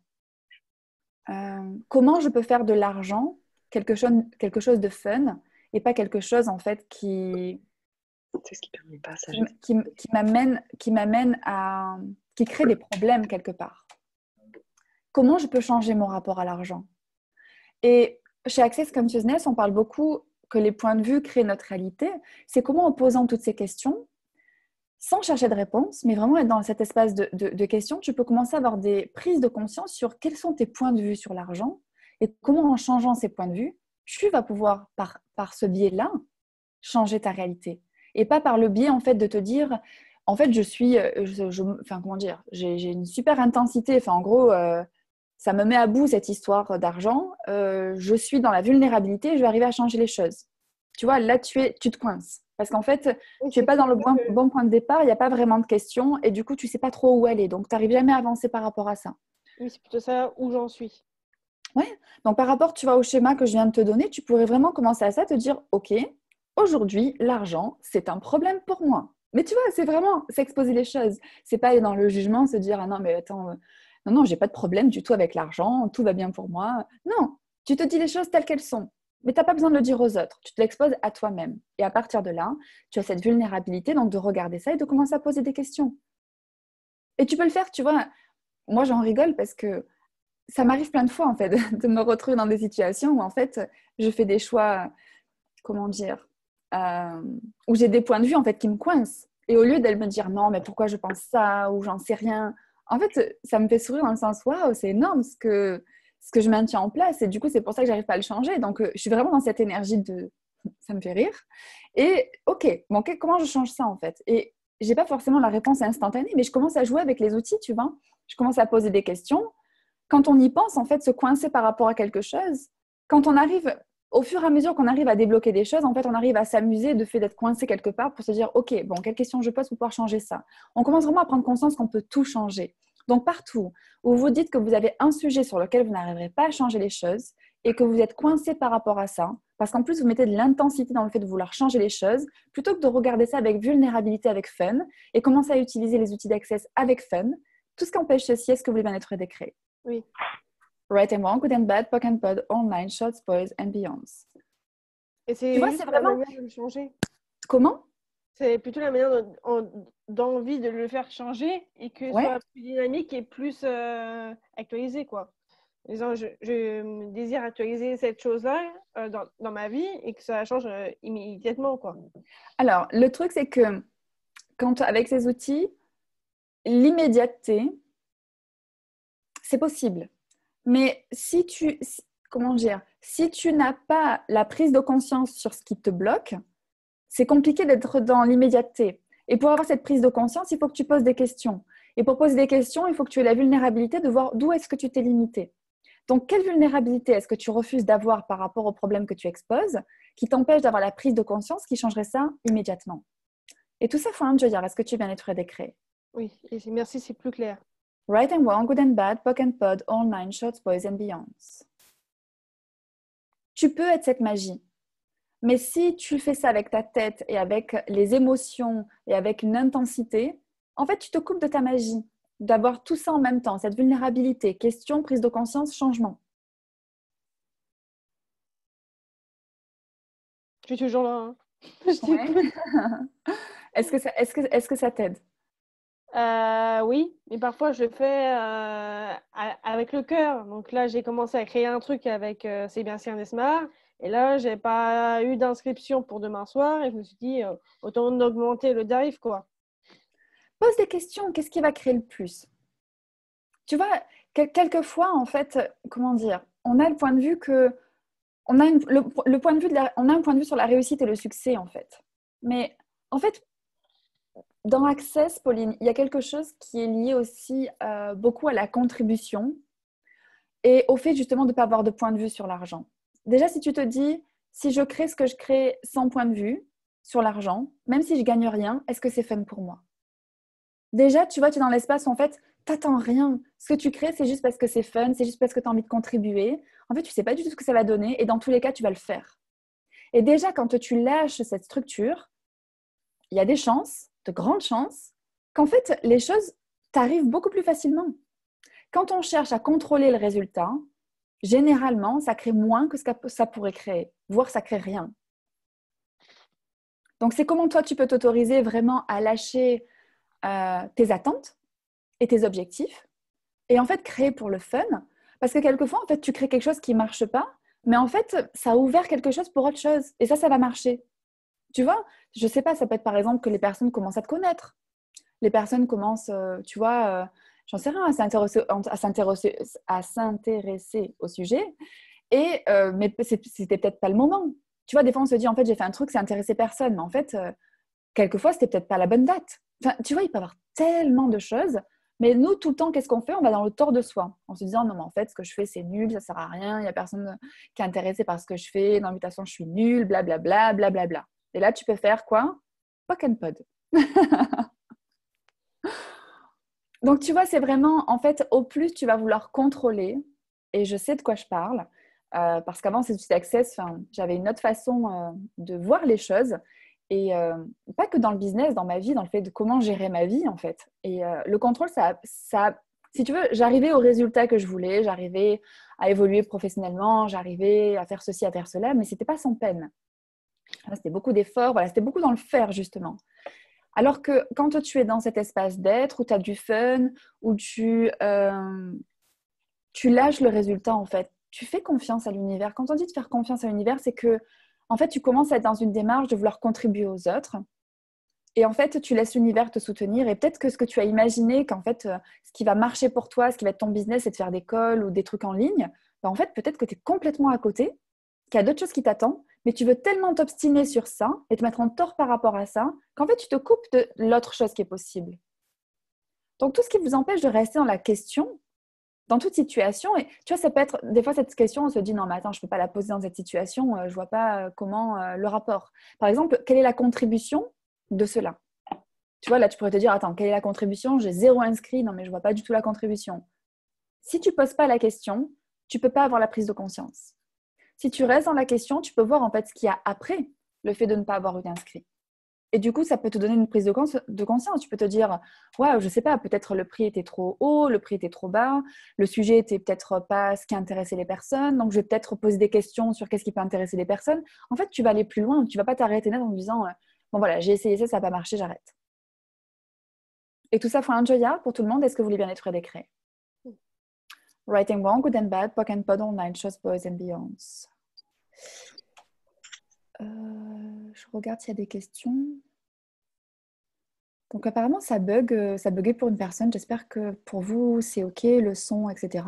Comment je peux faire de l'argent quelque chose de fun et pas quelque chose en fait qui qui crée des problèmes quelque part. Comment je peux changer mon rapport à l'argent? Et chez Access Consciousness, on parle beaucoup que les points de vue créent notre réalité. C'est comment, en posant toutes ces questions, sans chercher de réponse, mais vraiment être dans cet espace de questions, tu peux commencer à avoir des prises de conscience sur quels sont tes points de vue sur l'argent et comment, en changeant ces points de vue, tu vas pouvoir, par ce biais-là, changer ta réalité. Et pas par le biais, en fait, de te dire, en fait, comment dire, j'ai une super intensité, enfin, en gros, ça me met à bout cette histoire d'argent, je suis dans la vulnérabilité, je vais arriver à changer les choses. Tu vois, là, tu te coinces. Parce qu'en fait, Oui, tu n'es c'est pas dans le clair que- bon point de départ, il n'y a pas vraiment de questions et du coup, tu ne sais pas trop où aller. Donc, tu n'arrives jamais à avancer par rapport à ça. oui, c'est plutôt ça où j'en suis. Ouais. Donc, par rapport, tu vois, au schéma que je viens de te donner, tu pourrais vraiment commencer à ça, te dire, OK, aujourd'hui, l'argent, c'est un problème pour moi. Mais tu vois, c'est vraiment s'exposer les choses. C'est pas aller dans le jugement, se dire, ah non, mais attends, non, non, j'ai pas de problème du tout avec l'argent, tout va bien pour moi. Non, tu te dis les choses telles qu'elles sont. Mais tu n'as pas besoin de le dire aux autres. Tu te l'exposes à toi-même. Et à partir de là, tu as cette vulnérabilité, donc de regarder ça et de commencer à poser des questions. Et tu peux le faire, tu vois. Moi, j'en rigole parce que ça m'arrive plein de fois, en fait, de me retrouver dans des situations où, en fait, je fais des choix, comment dire, euh, où j'ai des points de vue, en fait, qui me coincent. Et au lieu d'elle me dire non, mais pourquoi je pense ça ou j'en sais rien, en fait, ça me fait sourire dans le sens waouh, c'est énorme ce que je maintiens en place. Et du coup, c'est pour ça que j'arrive pas à le changer. Donc, je suis vraiment dans cette énergie de ça me fait rire. Et ok, bon, comment je change ça en fait? Et j'ai pas forcément la réponse instantanée, mais je commence à jouer avec les outils, tu vois. Je commence à poser des questions. Quand on y pense, en fait, se coincer par rapport à quelque chose, quand on arrive, au fur et à mesure qu'on arrive à débloquer des choses, en fait, on arrive à s'amuser de fait d'être coincé quelque part pour se dire, OK, bon, quelle question je pose pour pouvoir changer ça? On commence vraiment à prendre conscience qu'on peut tout changer. Donc, partout où vous dites que vous avez un sujet sur lequel vous n'arriverez pas à changer les choses et que vous êtes coincé par rapport à ça, parce qu'en plus, vous mettez de l'intensité dans le fait de vouloir changer les choses, plutôt que de regarder ça avec vulnérabilité, avec fun, et commencer à utiliser les outils d'access avec fun, tout ce qui empêche ceci, est-ce que vous voulez bien être décret? Oui. Right and wrong, good and bad, POC and POD, online, shorts, boys and beyonds. Et Tu c'est vois, c'est juste la vraiment... manière de le changer. Comment? C'est plutôt la manière d'envie de le faire changer et que ce Ouais. soit plus dynamique et plus actualisé, quoi. Disons, je me désire actualiser cette chose-là dans ma vie et que ça change immédiatement, quoi. Alors, le truc, c'est que avec ces outils, l'immédiateté, c'est possible. Mais comment dire, si tu n'as pas la prise de conscience sur ce qui te bloque, c'est compliqué d'être dans l'immédiateté. Et pour avoir cette prise de conscience, il faut que tu poses des questions. Et pour poser des questions, il faut que tu aies la vulnérabilité de voir d'où est-ce que tu t'es limité. Donc, quelle vulnérabilité est-ce que tu refuses d'avoir par rapport au problème que tu exposes qui t'empêche d'avoir la prise de conscience qui changerait ça immédiatement? Et tout ça, il faut un dire. Est-ce que tu es bien être décret? Oui, et merci, c'est plus clair. Right and wrong, good and bad, POC and POD, all nine shorts, boys and beyonds. Tu peux être cette magie. Mais si tu fais ça avec ta tête et avec les émotions et avec une intensité, en fait, tu te coupes de ta magie. D'avoir tout ça en même temps, cette vulnérabilité, question, prise de conscience, changement. Je suis toujours là, hein. Je t'écoute. Ouais. Est-ce que ça t'aide? Oui, mais parfois je le fais avec le cœur. Donc là, j'ai commencé à créer un truc avec Sébastien Desmar. Et là, j'ai pas eu d'inscription pour demain soir. Et je me suis dit, autant augmenter le tarif, quoi. Pose des questions. Qu'est-ce qui va créer le plus? Tu vois, quelquefois, en fait, comment dire, on a le point de vue que on a le point de vue on a un point de vue sur la réussite et le succès, en fait. Mais en fait, dans Access, Pauline, il y a quelque chose qui est lié aussi beaucoup à la contribution et au fait justement de ne pas avoir de point de vue sur l'argent. Déjà, si tu te dis, si je crée ce que je crée sans point de vue sur l'argent, même si je gagne rien, est-ce que c'est fun pour moi? Déjà, tu vois, tu es dans l'espace où en fait, tu n'attends rien. Ce que tu crées, c'est juste parce que c'est fun, c'est juste parce que tu as envie de contribuer. En fait, tu ne sais pas du tout ce que ça va donner et dans tous les cas, tu vas le faire. Et déjà, quand tu lâches cette structure, il y a des chances, de grandes chances, qu'en fait, les choses t'arrivent beaucoup plus facilement. Quand on cherche à contrôler le résultat, généralement, ça crée moins que ce que ça pourrait créer, voire ça crée rien. Donc, c'est comment toi, tu peux t'autoriser vraiment à lâcher tes attentes et tes objectifs et en fait, créer pour le fun. Parce que quelquefois, en fait, tu crées quelque chose qui ne marche pas, mais en fait, ça a ouvert quelque chose pour autre chose. Et ça va marcher. Tu vois, je ne sais pas, ça peut être par exemple que les personnes commencent à te connaître. Les personnes commencent, tu vois, j'en sais rien, à s'intéresser au sujet. Mais c'était peut-être pas le moment. Tu vois, des fois, on se dit, en fait, j'ai fait un truc, ça intéressait personne. Mais en fait, quelquefois, c'était peut-être pas la bonne date. Enfin, tu vois, il peut y avoir tellement de choses. Mais nous, tout le temps, qu'est-ce qu'on fait? On va dans le tort de soi. En se disant, non, mais en fait, ce que je fais, c'est nul, ça sert à rien. Il n'y a personne qui est intéressé par ce que je fais. Non, mais de toute façon, je suis nulle, blablabla, blablabla. Et là, tu peux faire quoi? Poke and pod. Donc, tu vois, c'est vraiment, en fait, au plus tu vas vouloir contrôler, et je sais de quoi je parle, parce qu'avant, c'est du access, j'avais une autre façon de voir les choses, et pas que dans le business, dans ma vie, dans le fait de comment gérer ma vie, en fait. Et le contrôle, si tu veux, j'arrivais au résultat que je voulais, j'arrivais à évoluer professionnellement, j'arrivais à faire ceci, à faire cela, mais ce n'était pas sans peine. C'était beaucoup d'efforts, voilà, c'était beaucoup dans le faire, justement. Alors que quand tu es dans cet espace d'être, où tu as du fun, où tu lâches le résultat, en fait, tu fais confiance à l'univers. Quand on dit de faire confiance à l'univers, c'est que, en fait, tu commences à être dans une démarche de vouloir contribuer aux autres. Et en fait, tu laisses l'univers te soutenir. Et peut-être que ce que tu as imaginé, qu'en fait, ce qui va marcher pour toi, ce qui va être ton business, c'est de faire des calls ou des trucs en ligne, en fait, peut-être que tu es complètement à côté, qu'il y a d'autres choses qui t'attendent, mais tu veux tellement t'obstiner sur ça et te mettre en tort par rapport à ça, qu'en fait, tu te coupes de l'autre chose qui est possible. Donc, tout ce qui vous empêche de rester dans la question, dans toute situation, et tu vois, ça peut être, des fois, cette question, on se dit, non, mais attends, je ne peux pas la poser dans cette situation, je ne vois pas comment le rapport. Par exemple, quelle est la contribution de cela? Tu vois, là, tu pourrais te dire, attends, quelle est la contribution? J'ai 0 inscrit, non, mais je ne vois pas du tout la contribution. Si tu ne poses pas la question, tu ne peux pas avoir la prise de conscience. Si tu restes dans la question, tu peux voir en fait ce qu'il y a après le fait de ne pas avoir eu d'inscrit. Et du coup, ça peut te donner une prise de conscience. Tu peux te dire, ouais, je sais pas, peut-être le prix était trop haut, le prix était trop bas, le sujet était peut-être pas ce qui intéressait les personnes, donc je vais peut-être poser des questions sur qu'est-ce qui peut intéresser les personnes. En fait, tu vas aller plus loin, tu vas pas t'arrêter net en te disant, bon voilà, j'ai essayé ça, ça n'a pas marché, j'arrête. Et tout ça, faut un joya pour tout le monde. Est-ce que vous voulez bien être décret? Right and wrong, good and bad, poke and pod, online, shows, boys and beyonds. Je regarde s'il y a des questions. Donc apparemment, ça buguait pour une personne. J'espère que pour vous, c'est OK, le son, etc.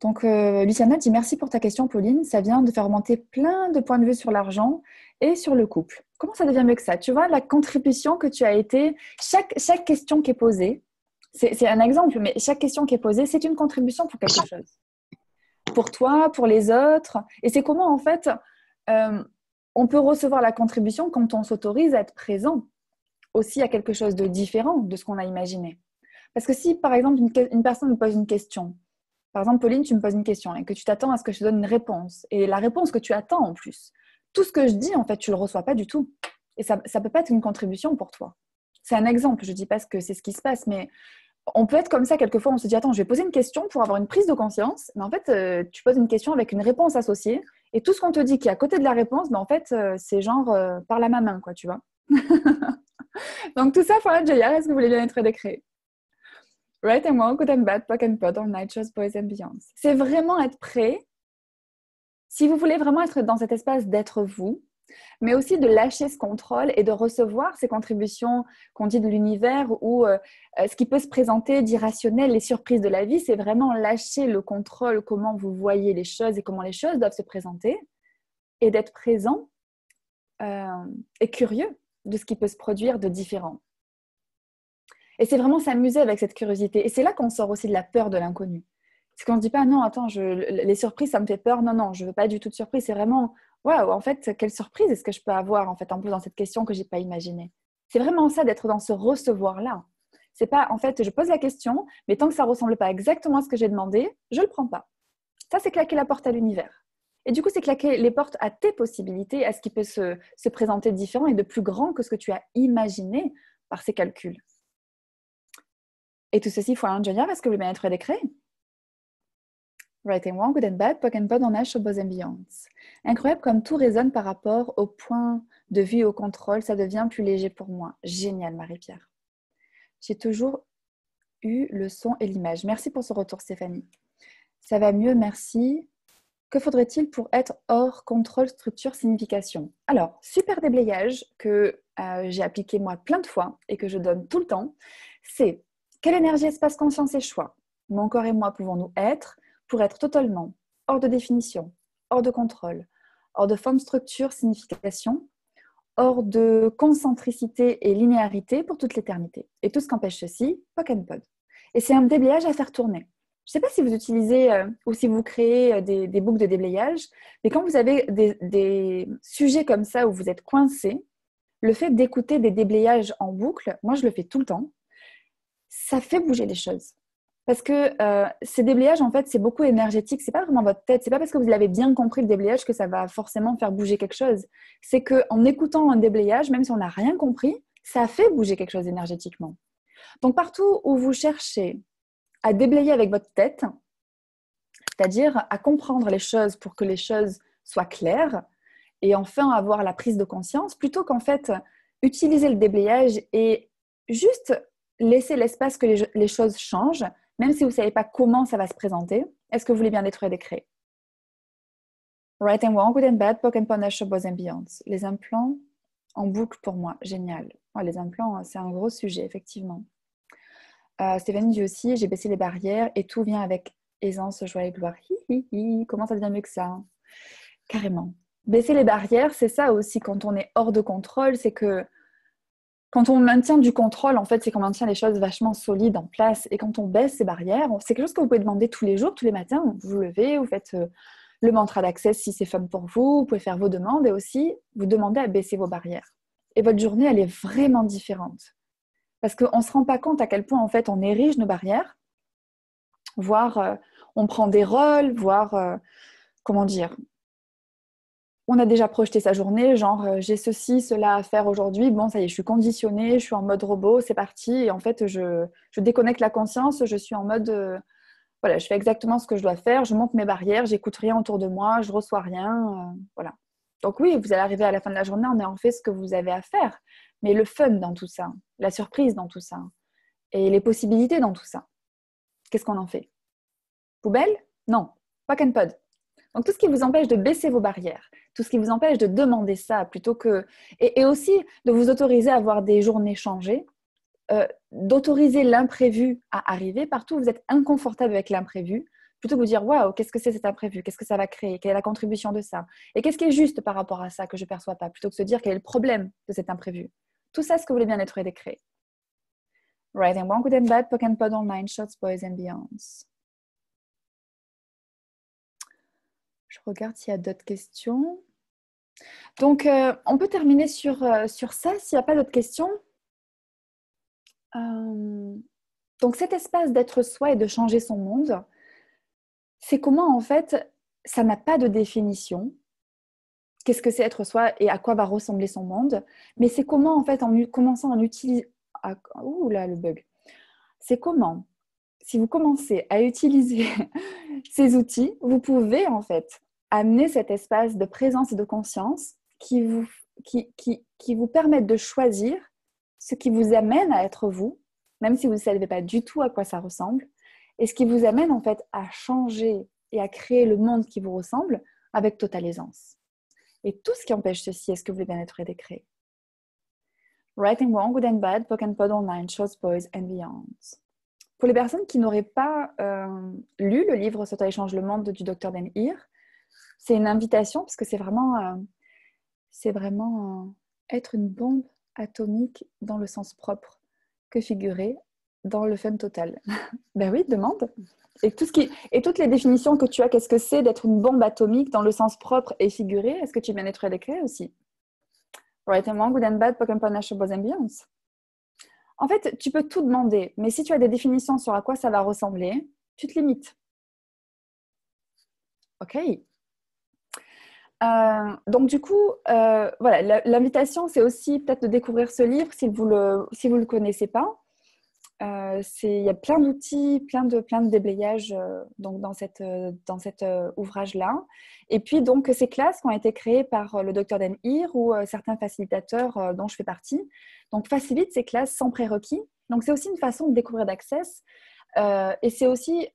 Donc Luciana dit merci pour ta question, Pauline. Ça vient de faire remonter plein de points de vue sur l'argent et sur le couple. Comment ça devient mieux que ça? Tu vois, la contribution que tu as été, chaque question qui est posée, c'est un exemple, mais chaque question qui est posée, c'est une contribution pour quelque chose. Pour toi, pour les autres. Et c'est comment, en fait, on peut recevoir la contribution quand on s'autorise à être présent aussi à quelque chose de différent de ce qu'on a imaginé. Parce que si, par exemple, une personne me pose une question, par exemple, Pauline, tu me poses une question et que tu t'attends à ce que je te donne une réponse, et la réponse que tu attends en plus, tout ce que je dis, en fait, tu ne le reçois pas du tout. Et ça ne peut pas être une contribution pour toi. C'est un exemple, je ne dis pas que c'est ce qui se passe, mais on peut être comme ça quelquefois, on se dit, attends, je vais poser une question pour avoir une prise de conscience, mais en fait, tu poses une question avec une réponse associée, et tout ce qu'on te dit qui est à côté de la réponse, en fait, c'est genre par la main, quoi, tu vois. Donc tout ça, voilà, Jaya, est-ce que vous voulez bien être décret? Right and wrong, good and bad, poke and pod, all night shows, boys and beyonds. C'est vraiment être prêt, si vous voulez vraiment être dans cet espace d'être vous, mais aussi de lâcher ce contrôle et de recevoir ces contributions qu'on dit de l'univers ou ce qui peut se présenter d'irrationnel, les surprises de la vie, c'est vraiment lâcher le contrôle, comment vous voyez les choses et comment les choses doivent se présenter, et d'être présent et curieux de ce qui peut se produire de différent. Et c'est vraiment s'amuser avec cette curiosité. Et c'est là qu'on sort aussi de la peur de l'inconnu. C'est qu'on ne se dit pas, non, attends, les surprises, ça me fait peur. Non, non, je ne veux pas du tout de surprise. C'est vraiment, waouh, en fait, quelle surprise est-ce que je peux avoir en fait, en plus dans cette question que je n'ai pas imaginée. C'est vraiment ça, d'être dans ce recevoir-là. C'est pas, en fait, je pose la question, mais tant que ça ne ressemble pas exactement à ce que j'ai demandé, je ne le prends pas. Ça, c'est claquer la porte à l'univers. Et du coup, c'est claquer les portes à tes possibilités, à ce qui peut se présenter de différent et de plus grand que ce que tu as imaginé par ces calculs. Et tout ceci, faut un junior, est-ce que vous voulez bien être décret? Right and wrong, good and bad, poke and pod, on nage, boys and beyonds. Incroyable comme tout résonne par rapport au point de vue et au contrôle, ça devient plus léger pour moi. Génial, Marie-Pierre. J'ai toujours eu le son et l'image. Merci pour ce retour, Stéphanie. Ça va mieux, merci. Que faudrait-il pour être hors contrôle, structure, signification? Alors, super déblayage que j'ai appliqué moi plein de fois et que je donne tout le temps, c'est quelle énergie, espace, conscience et choix, mon corps et moi pouvons-nous être pour être totalement hors de définition, hors de contrôle, hors de forme, structure, signification, hors de concentricité et linéarité pour toute l'éternité. Et tout ce qu'empêche ceci, poke and pod. Et c'est un déblayage à faire tourner. Je ne sais pas si vous utilisez ou si vous créez des boucles de déblayage, mais quand vous avez des sujets comme ça où vous êtes coincé, le fait d'écouter des déblayages en boucle, moi je le fais tout le temps, ça fait bouger les choses. Parce que ces déblayages, en fait, c'est beaucoup énergétique. Ce n'est pas vraiment votre tête. Ce n'est pas parce que vous l'avez bien compris le déblayage que ça va forcément faire bouger quelque chose. C'est qu'en écoutant un déblayage, même si on n'a rien compris, ça fait bouger quelque chose énergétiquement. Donc, partout où vous cherchez à déblayer avec votre tête, c'est-à-dire à comprendre les choses pour que les choses soient claires et enfin avoir la prise de conscience, plutôt qu'en fait utiliser le déblayage et juste laisser l'espace que les choses changent, même si vous ne savez pas comment ça va se présenter. Est-ce que vous voulez bien détruire des craies? Right and wrong, good and bad, poke and punish, boys and beyonds. Les implants en boucle pour moi, génial. Ouais, les implants, c'est un gros sujet, effectivement. Stéphanie dit aussi, j'ai baissé les barrières et tout vient avec aisance, joie et gloire. Hi, hi, hi. Comment ça devient mieux que ça? Carrément. Baisser les barrières, c'est ça aussi quand on est hors de contrôle, c'est que quand on maintient du contrôle, en fait, c'est qu'on maintient les choses vachement solides en place. Et quand on baisse ces barrières, c'est quelque chose que vous pouvez demander tous les jours, tous les matins. Vous vous levez, vous faites le mantra d'accès si c'est fun pour vous. Vous pouvez faire vos demandes et aussi vous demander à baisser vos barrières. Et votre journée, elle est vraiment différente. Parce qu'on ne se rend pas compte à quel point, en fait, on érige nos barrières, voire on prend des rôles, voire, comment dire, on a déjà projeté sa journée, genre j'ai ceci, cela à faire aujourd'hui, bon ça y est, je suis conditionnée, je suis en mode robot, c'est parti, et en fait je déconnecte la conscience, je suis en mode, voilà, je fais exactement ce que je dois faire, je monte mes barrières, j'écoute rien autour de moi, je reçois rien, voilà. Donc oui, vous allez arriver à la fin de la journée en ayant fait ce que vous avez à faire, mais le fun dans tout ça, la surprise dans tout ça, et les possibilités dans tout ça, qu'est-ce qu'on en fait? Poubelle? Non, pas qu'un pod. Donc, tout ce qui vous empêche de baisser vos barrières, tout ce qui vous empêche de demander ça plutôt que... Et aussi de vous autoriser à avoir des journées changées, d'autoriser l'imprévu à arriver partout où vous êtes inconfortable avec l'imprévu, plutôt que vous dire « Waouh, qu'est-ce que c'est cet imprévu? Qu'est-ce que ça va créer? Quelle est la contribution de ça? Et qu'est-ce qui est juste par rapport à ça que je ne perçois pas ?» Plutôt que de se dire quel est le problème de cet imprévu. Tout ça, est-ce que vous voulez bien être décret? Right and wrong, good and bad, poke and pod online, shots, boys and beyonds. Je regarde s'il y a d'autres questions. Donc, on peut terminer sur ça, s'il n'y a pas d'autres questions. Donc, cet espace d'être soi et de changer son monde, c'est comment, en fait, ça n'a pas de définition. Qu'est-ce que c'est être soi et à quoi va ressembler son monde? Mais c'est comment, en fait, en commençant à utiliser... Ouh là, le bug. C'est comment, si vous commencez à utiliser ces outils, vous pouvez, en fait, amener cet espace de présence et de conscience qui vous permettent de choisir ce qui vous amène à être vous, même si vous ne savez pas du tout à quoi ça ressemble, et ce qui vous amène en fait à changer et à créer le monde qui vous ressemble avec totale aisance. Et tout ce qui empêche ceci, est-ce que vous voulez bien être décret? Right and wrong, good and bad, poke and pod online, shows, boys and beyonds. Pour les personnes qui n'auraient pas lu le livre Sauter et change le monde du Dr. Dan Heer, c'est une invitation parce que c'est vraiment être une bombe atomique dans le sens propre que figuré dans le fun total. Ben oui, demande. Et toutes les définitions que tu as, qu'est-ce que c'est d'être une bombe atomique dans le sens propre et figuré? Est-ce que tu viens d'être décret aussi? Right and wrong, good and bad, Pokémon National Boys and Beyonds. En fait, tu peux tout demander, mais si tu as des définitions sur à quoi ça va ressembler, tu te limites. Ok. Donc du coup, voilà, l'invitation, c'est aussi peut-être de découvrir ce livre si vous le connaissez pas. Il y a plein d'outils, plein de déblayages donc dans cet ouvrage-là. Et puis, donc, ces classes qui ont été créées par le Dr. Dan Heer ou certains facilitateurs dont je fais partie, donc facilitent ces classes sans prérequis. Donc, c'est aussi une façon de découvrir d'Access. Et c'est aussi...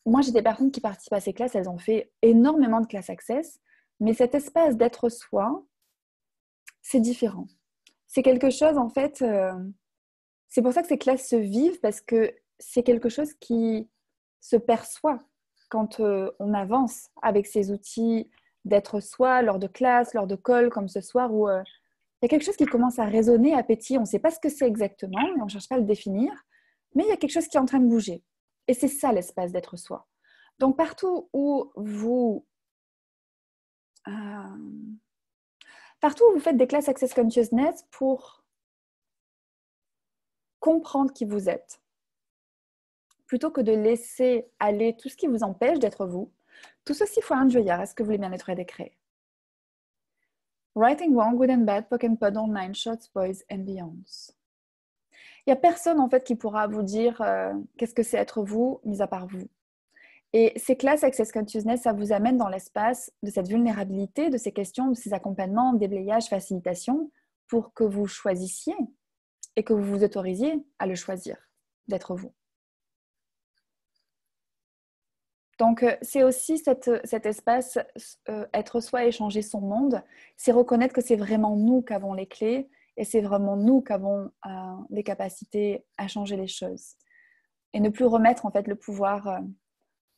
moi, j'ai des personnes qui participent à ces classes, elles ont fait énormément de classes Access, mais cet espace d'être soi, c'est différent. C'est quelque chose, en fait... c'est pour ça que ces classes se vivent, parce que c'est quelque chose qui se perçoit quand on avance avec ces outils d'être soi, lors de classes, lors de calls comme ce soir, où il y a quelque chose qui commence à résonner, à pétiller. On ne sait pas ce que c'est exactement, et on ne cherche pas à le définir, mais il y a quelque chose qui est en train de bouger. Et c'est ça l'espace d'être soi. Donc, partout où vous faites des classes Access Consciousness pour comprendre qui vous êtes, plutôt que de laisser aller tout ce qui vous empêche d'être vous, tout ceci fois un joyard, est-ce que vous voulez bien être décret? Right and wrong, good and bad, poke and puddle, nine shots, boys and beyonds. Il n'y a personne en fait qui pourra vous dire qu'est-ce que c'est être vous, mis à part vous. Et ces classes Access Consciousness, ça vous amène dans l'espace de cette vulnérabilité, de ces questions, de ces accompagnements, déblayage, facilitation, pour que vous choisissiez et que vous vous autorisiez à le choisir, d'être vous. Donc, c'est aussi cet espace, être soi et changer son monde, c'est reconnaître que c'est vraiment nous qui avons les clés et c'est vraiment nous qui avons les capacités à changer les choses. Et ne plus remettre en fait le pouvoir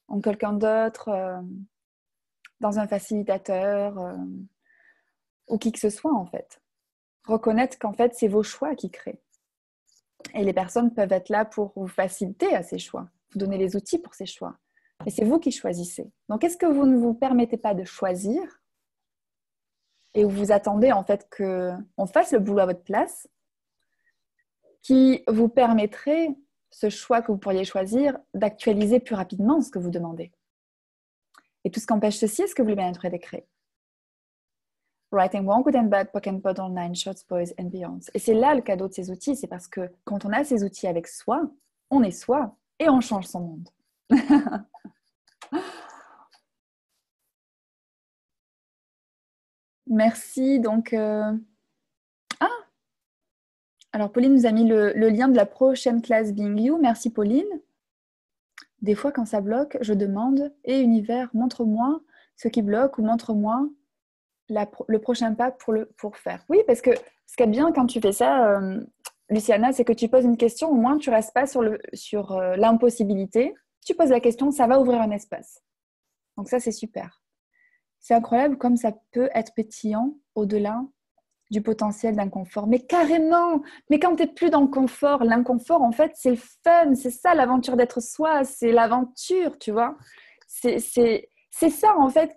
en quelqu'un d'autre, dans un facilitateur ou qui que ce soit en fait. Reconnaître qu'en fait, c'est vos choix qui créent. Et les personnes peuvent être là pour vous faciliter à ces choix, vous donner les outils pour ces choix. Et c'est vous qui choisissez. Donc, est-ce que vous ne vous permettez pas de choisir et vous attendez en fait qu'on fasse le boulot à votre place qui vous permettrait, ce choix que vous pourriez choisir, d'actualiser plus rapidement ce que vous demandez. Et tout ce qu'empêche ceci, est-ce que vous voulez bien être décret? Right and wrong, good and bad, poke and puddle, nine shots, boys and beyonds. Et c'est là le cadeau de ces outils, c'est parce que quand on a ces outils avec soi, on est soi et on change son monde. Merci. Donc, alors Pauline nous a mis le lien de la prochaine classe Being You. Merci Pauline. Des fois, quand ça bloque, je demande « Et univers, montre-moi ce qui bloque ou montre-moi le prochain pas pour faire. » Oui, parce que ce qui est bien quand tu fais ça, Luciana, c'est que tu poses une question, au moins tu ne restes pas sur l'impossibilité. Tu poses la question, ça va ouvrir un espace. Donc ça, c'est super. C'est incroyable comme ça peut être pétillant au-delà du potentiel d'inconfort. Mais carrément, mais quand tu n'es plus dans le confort, l'inconfort, en fait, c'est le fun, c'est ça l'aventure d'être soi, c'est l'aventure, tu vois. C'est ça, en fait,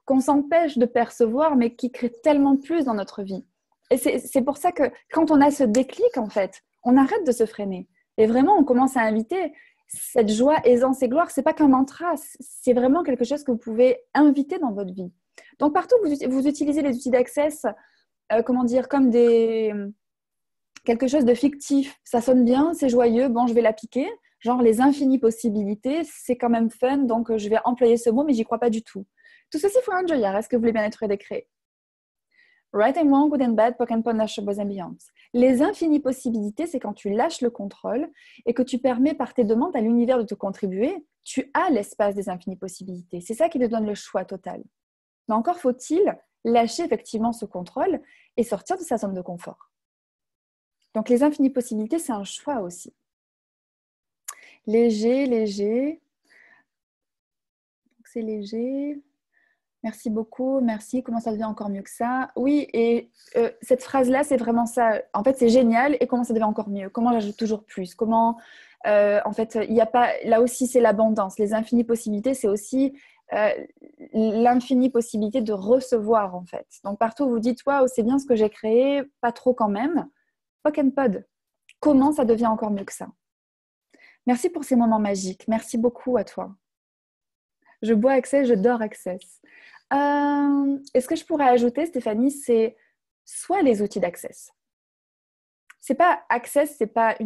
qu'on s'empêche de percevoir, mais qui crée tellement plus dans notre vie. Et c'est pour ça que quand on a ce déclic, en fait, on arrête de se freiner. Et vraiment, on commence à inviter cette joie, aisance et gloire. Ce n'est pas qu'un mantra, c'est vraiment quelque chose que vous pouvez inviter dans votre vie. Donc, partout où vous utilisez les outils d'Access, comme quelque chose de fictif. Ça sonne bien, c'est joyeux, bon, je vais l'appliquer. Genre les infinies possibilités, c'est quand même fun, donc je vais employer ce mot, mais j'y crois pas du tout. Tout ceci faut un joyard. Est-ce que vous voulez bien être décret? Right and wrong, good and bad, poke and punish, boys and beyonds. Les infinies possibilités, c'est quand tu lâches le contrôle et que tu permets par tes demandes à l'univers de te contribuer, tu as l'espace des infinies possibilités. C'est ça qui te donne le choix total. Mais encore faut-il lâcher effectivement ce contrôle et sortir de sa zone de confort. Donc les infinies possibilités, c'est un choix aussi. Léger, léger. C'est léger. Merci beaucoup, merci. Comment ça devient encore mieux que ça? Oui, et cette phrase-là, c'est vraiment ça. En fait, c'est génial. Et comment ça devient encore mieux? Comment j'ajoute toujours plus? Comment, en fait, il n'y a pas... Là aussi, c'est l'abondance. Les infinies possibilités, c'est aussi l'infinie possibilité de recevoir, en fait. Donc, partout où vous dites, waouh, c'est bien ce que j'ai créé, pas trop quand même. Poke and pod. Comment ça devient encore mieux que ça? Merci pour ces moments magiques. Merci beaucoup à toi. Je bois Access, je dors Access. Et ce que je pourrais ajouter, Stéphanie, c'est soit les outils d'Access. C'est pas Access, c'est pas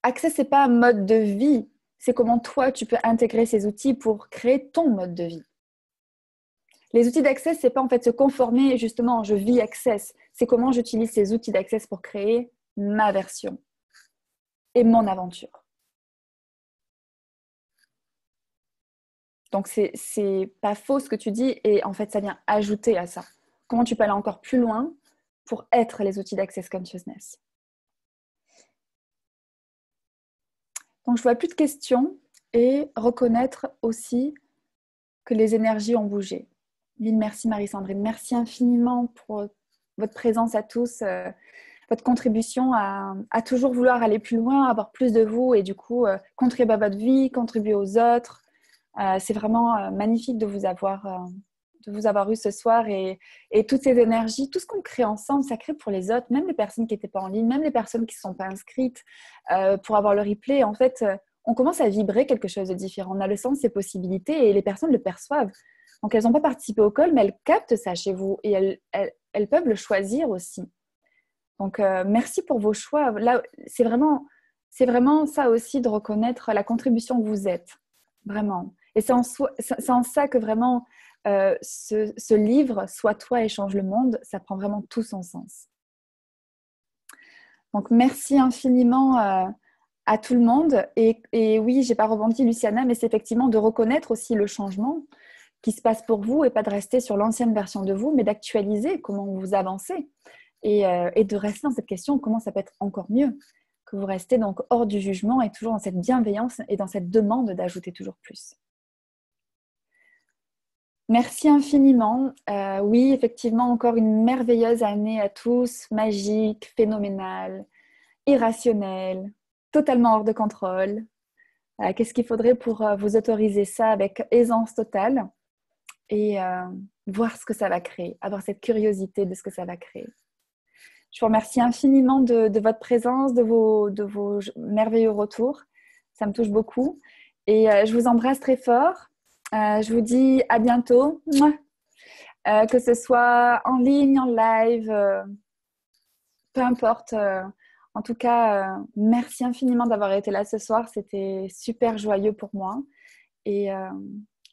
Access, c'est pas un mode de vie. C'est comment toi, tu peux intégrer ces outils pour créer ton mode de vie. Les outils d'Access, c'est pas en fait se conformer justement, je vis Access. C'est comment j'utilise ces outils d'Access pour créer ma version et mon aventure. Donc, c'est pas faux ce que tu dis et en fait, ça vient ajouter à ça. Comment tu peux aller encore plus loin pour être les outils d'Access Consciousness. Donc, je vois plus de questions et reconnaître aussi que les énergies ont bougé. Lynn, merci Marie-Sandrine. Merci infiniment pour votre présence à tous. votre contribution à toujours vouloir aller plus loin, avoir plus de vous et du coup contribuer à votre vie, contribuer aux autres. C'est vraiment magnifique de vous avoir eu ce soir et toutes ces énergies, tout ce qu'on crée ensemble, ça crée pour les autres, même les personnes qui n'étaient pas en ligne, même les personnes qui ne sont pas inscrites pour avoir le replay. En fait, on commence à vibrer quelque chose de différent. On a le sens de ces possibilités et les personnes le perçoivent. Donc, elles n'ont pas participé au call, mais elles captent ça chez vous et elles peuvent le choisir aussi. Donc, merci pour vos choix. Là, c'est vraiment ça aussi de reconnaître la contribution que vous êtes. Vraiment. Et c'est en ça que vraiment ce livre, Sois toi et change le monde, ça prend vraiment tout son sens. Donc, merci infiniment à tout le monde. Et oui, je n'ai pas rebondi, Luciana, mais c'est effectivement de reconnaître aussi le changement qui se passe pour vous et pas de rester sur l'ancienne version de vous, mais d'actualiser comment vous avancez et de rester dans cette question, comment ça peut être encore mieux, que vous restez donc hors du jugement et toujours dans cette bienveillance et dans cette demande d'ajouter toujours plus. Merci infiniment. Oui, effectivement, encore une merveilleuse année à tous, magique, phénoménale, irrationnelle, totalement hors de contrôle. Qu'est-ce qu'il faudrait pour vous autoriser ça avec aisance totale et voir ce que ça va créer, avoir cette curiosité de ce que ça va créer. Je vous remercie infiniment de votre présence, de vos merveilleux retours. Ça me touche beaucoup. Et je vous embrasse très fort. Je vous dis à bientôt. Que ce soit en ligne, en live, peu importe. En tout cas, merci infiniment d'avoir été là ce soir. C'était super joyeux pour moi. Et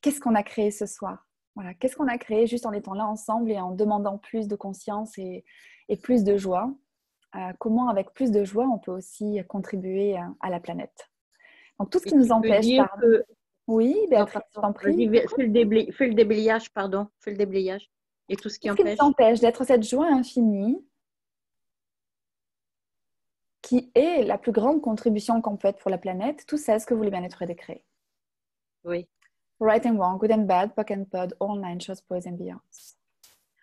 qu'est-ce qu'on a créé ce soir? Voilà, qu'est-ce qu'on a créé juste en étant là ensemble et en demandant plus de conscience et plus de joie. Comment, avec plus de joie, on peut aussi contribuer à la planète. Donc, tout ce qui nous empêche... Oui, Béatrice, je t'en prie. Fais le déblayage, pardon. Fais le déblayage. Et tout ce qui nous empêche d'être cette joie infinie qui est la plus grande contribution qu'on peut être pour la planète, tout ça, ce que vous voulez bien être décréé. Oui. Right and wrong, good and bad, POC and POD, all nine shows, boys and beyonds.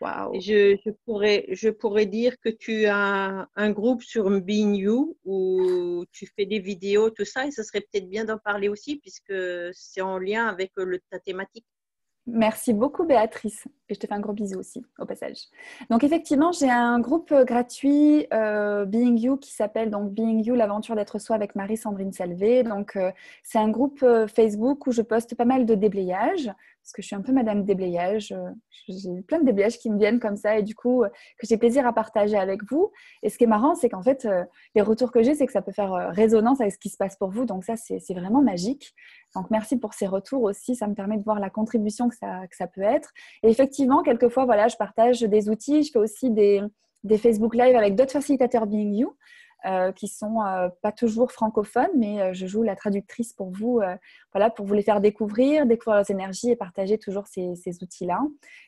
Wow. Je pourrais dire que tu as un groupe sur Being You où tu fais des vidéos, tout ça, et ce serait peut-être bien d'en parler aussi puisque c'est en lien avec ta thématique. Merci beaucoup Béatrice et je te fais un gros bisou aussi au passage. Donc effectivement j'ai un groupe gratuit Being You qui s'appelle donc Being You l'aventure d'être soi avec Marie-Sandrine Salvé. Donc c'est un groupe Facebook où je poste pas mal de déblayages parce que je suis un peu madame déblayage. J'ai plein de déblayages qui me viennent comme ça et du coup que j'ai plaisir à partager avec vous. Et ce qui est marrant c'est qu'en fait les retours que j'ai c'est que ça peut faire résonance avec ce qui se passe pour vous. Donc ça c'est vraiment magique. Donc, merci pour ces retours aussi. Ça me permet de voir la contribution que ça peut être. Et effectivement, quelquefois, voilà, je partage des outils. Je fais aussi des Facebook Live avec d'autres facilitateurs Being You qui sont pas toujours francophones, mais je joue la traductrice pour vous, voilà, pour vous les faire découvrir leurs énergies et partager toujours ces outils-là.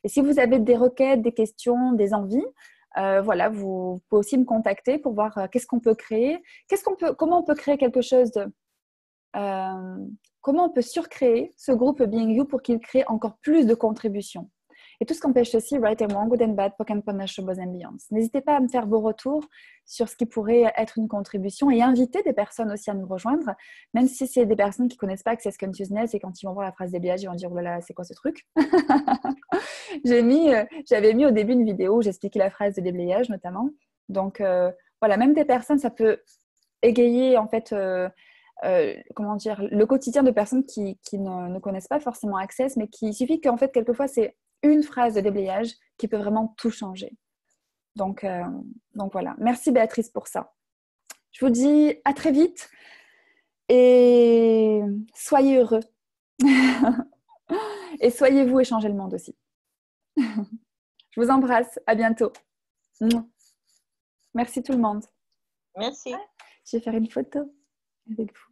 Et si vous avez des requêtes, des questions, des envies, voilà, vous pouvez aussi me contacter pour voir qu'est-ce qu'on peut créer, comment on peut créer quelque chose de... comment on peut surcréer ce groupe Being You pour qu'il crée encore plus de contributions. Et tout ce qu'empêche aussi Right and Wrong, Good and Bad, POC and POD, Boys and Beyonds. N'hésitez pas à me faire vos retours sur ce qui pourrait être une contribution et inviter des personnes aussi à nous rejoindre, même si c'est des personnes qui ne connaissent pas Access Consciousness et quand ils vont voir la phrase déblayage, ils vont dire « Oh là là, c'est quoi ce truc ?» J'avais mis au début une vidéo où j'expliquais la phrase de déblayage notamment. Donc voilà, même des personnes, ça peut égayer en fait... comment dire, le quotidien de personnes qui ne connaissent pas forcément Access, mais il suffit qu'en fait, quelquefois, c'est une phrase de déblayage qui peut vraiment tout changer. Donc voilà. Merci Béatrice pour ça. Je vous dis à très vite et soyez heureux. Et soyez vous et changez le monde aussi. Je vous embrasse. À bientôt. Merci tout le monde. Merci. Je vais faire une photo avec vous.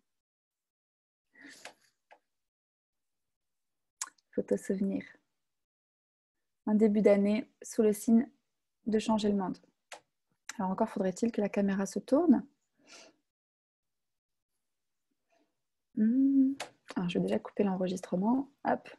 Photo souvenir. Un début d'année sous le signe de changer le monde. Alors encore faudrait-il que la caméra se tourne. Alors, je vais déjà couper l'enregistrement. Hop.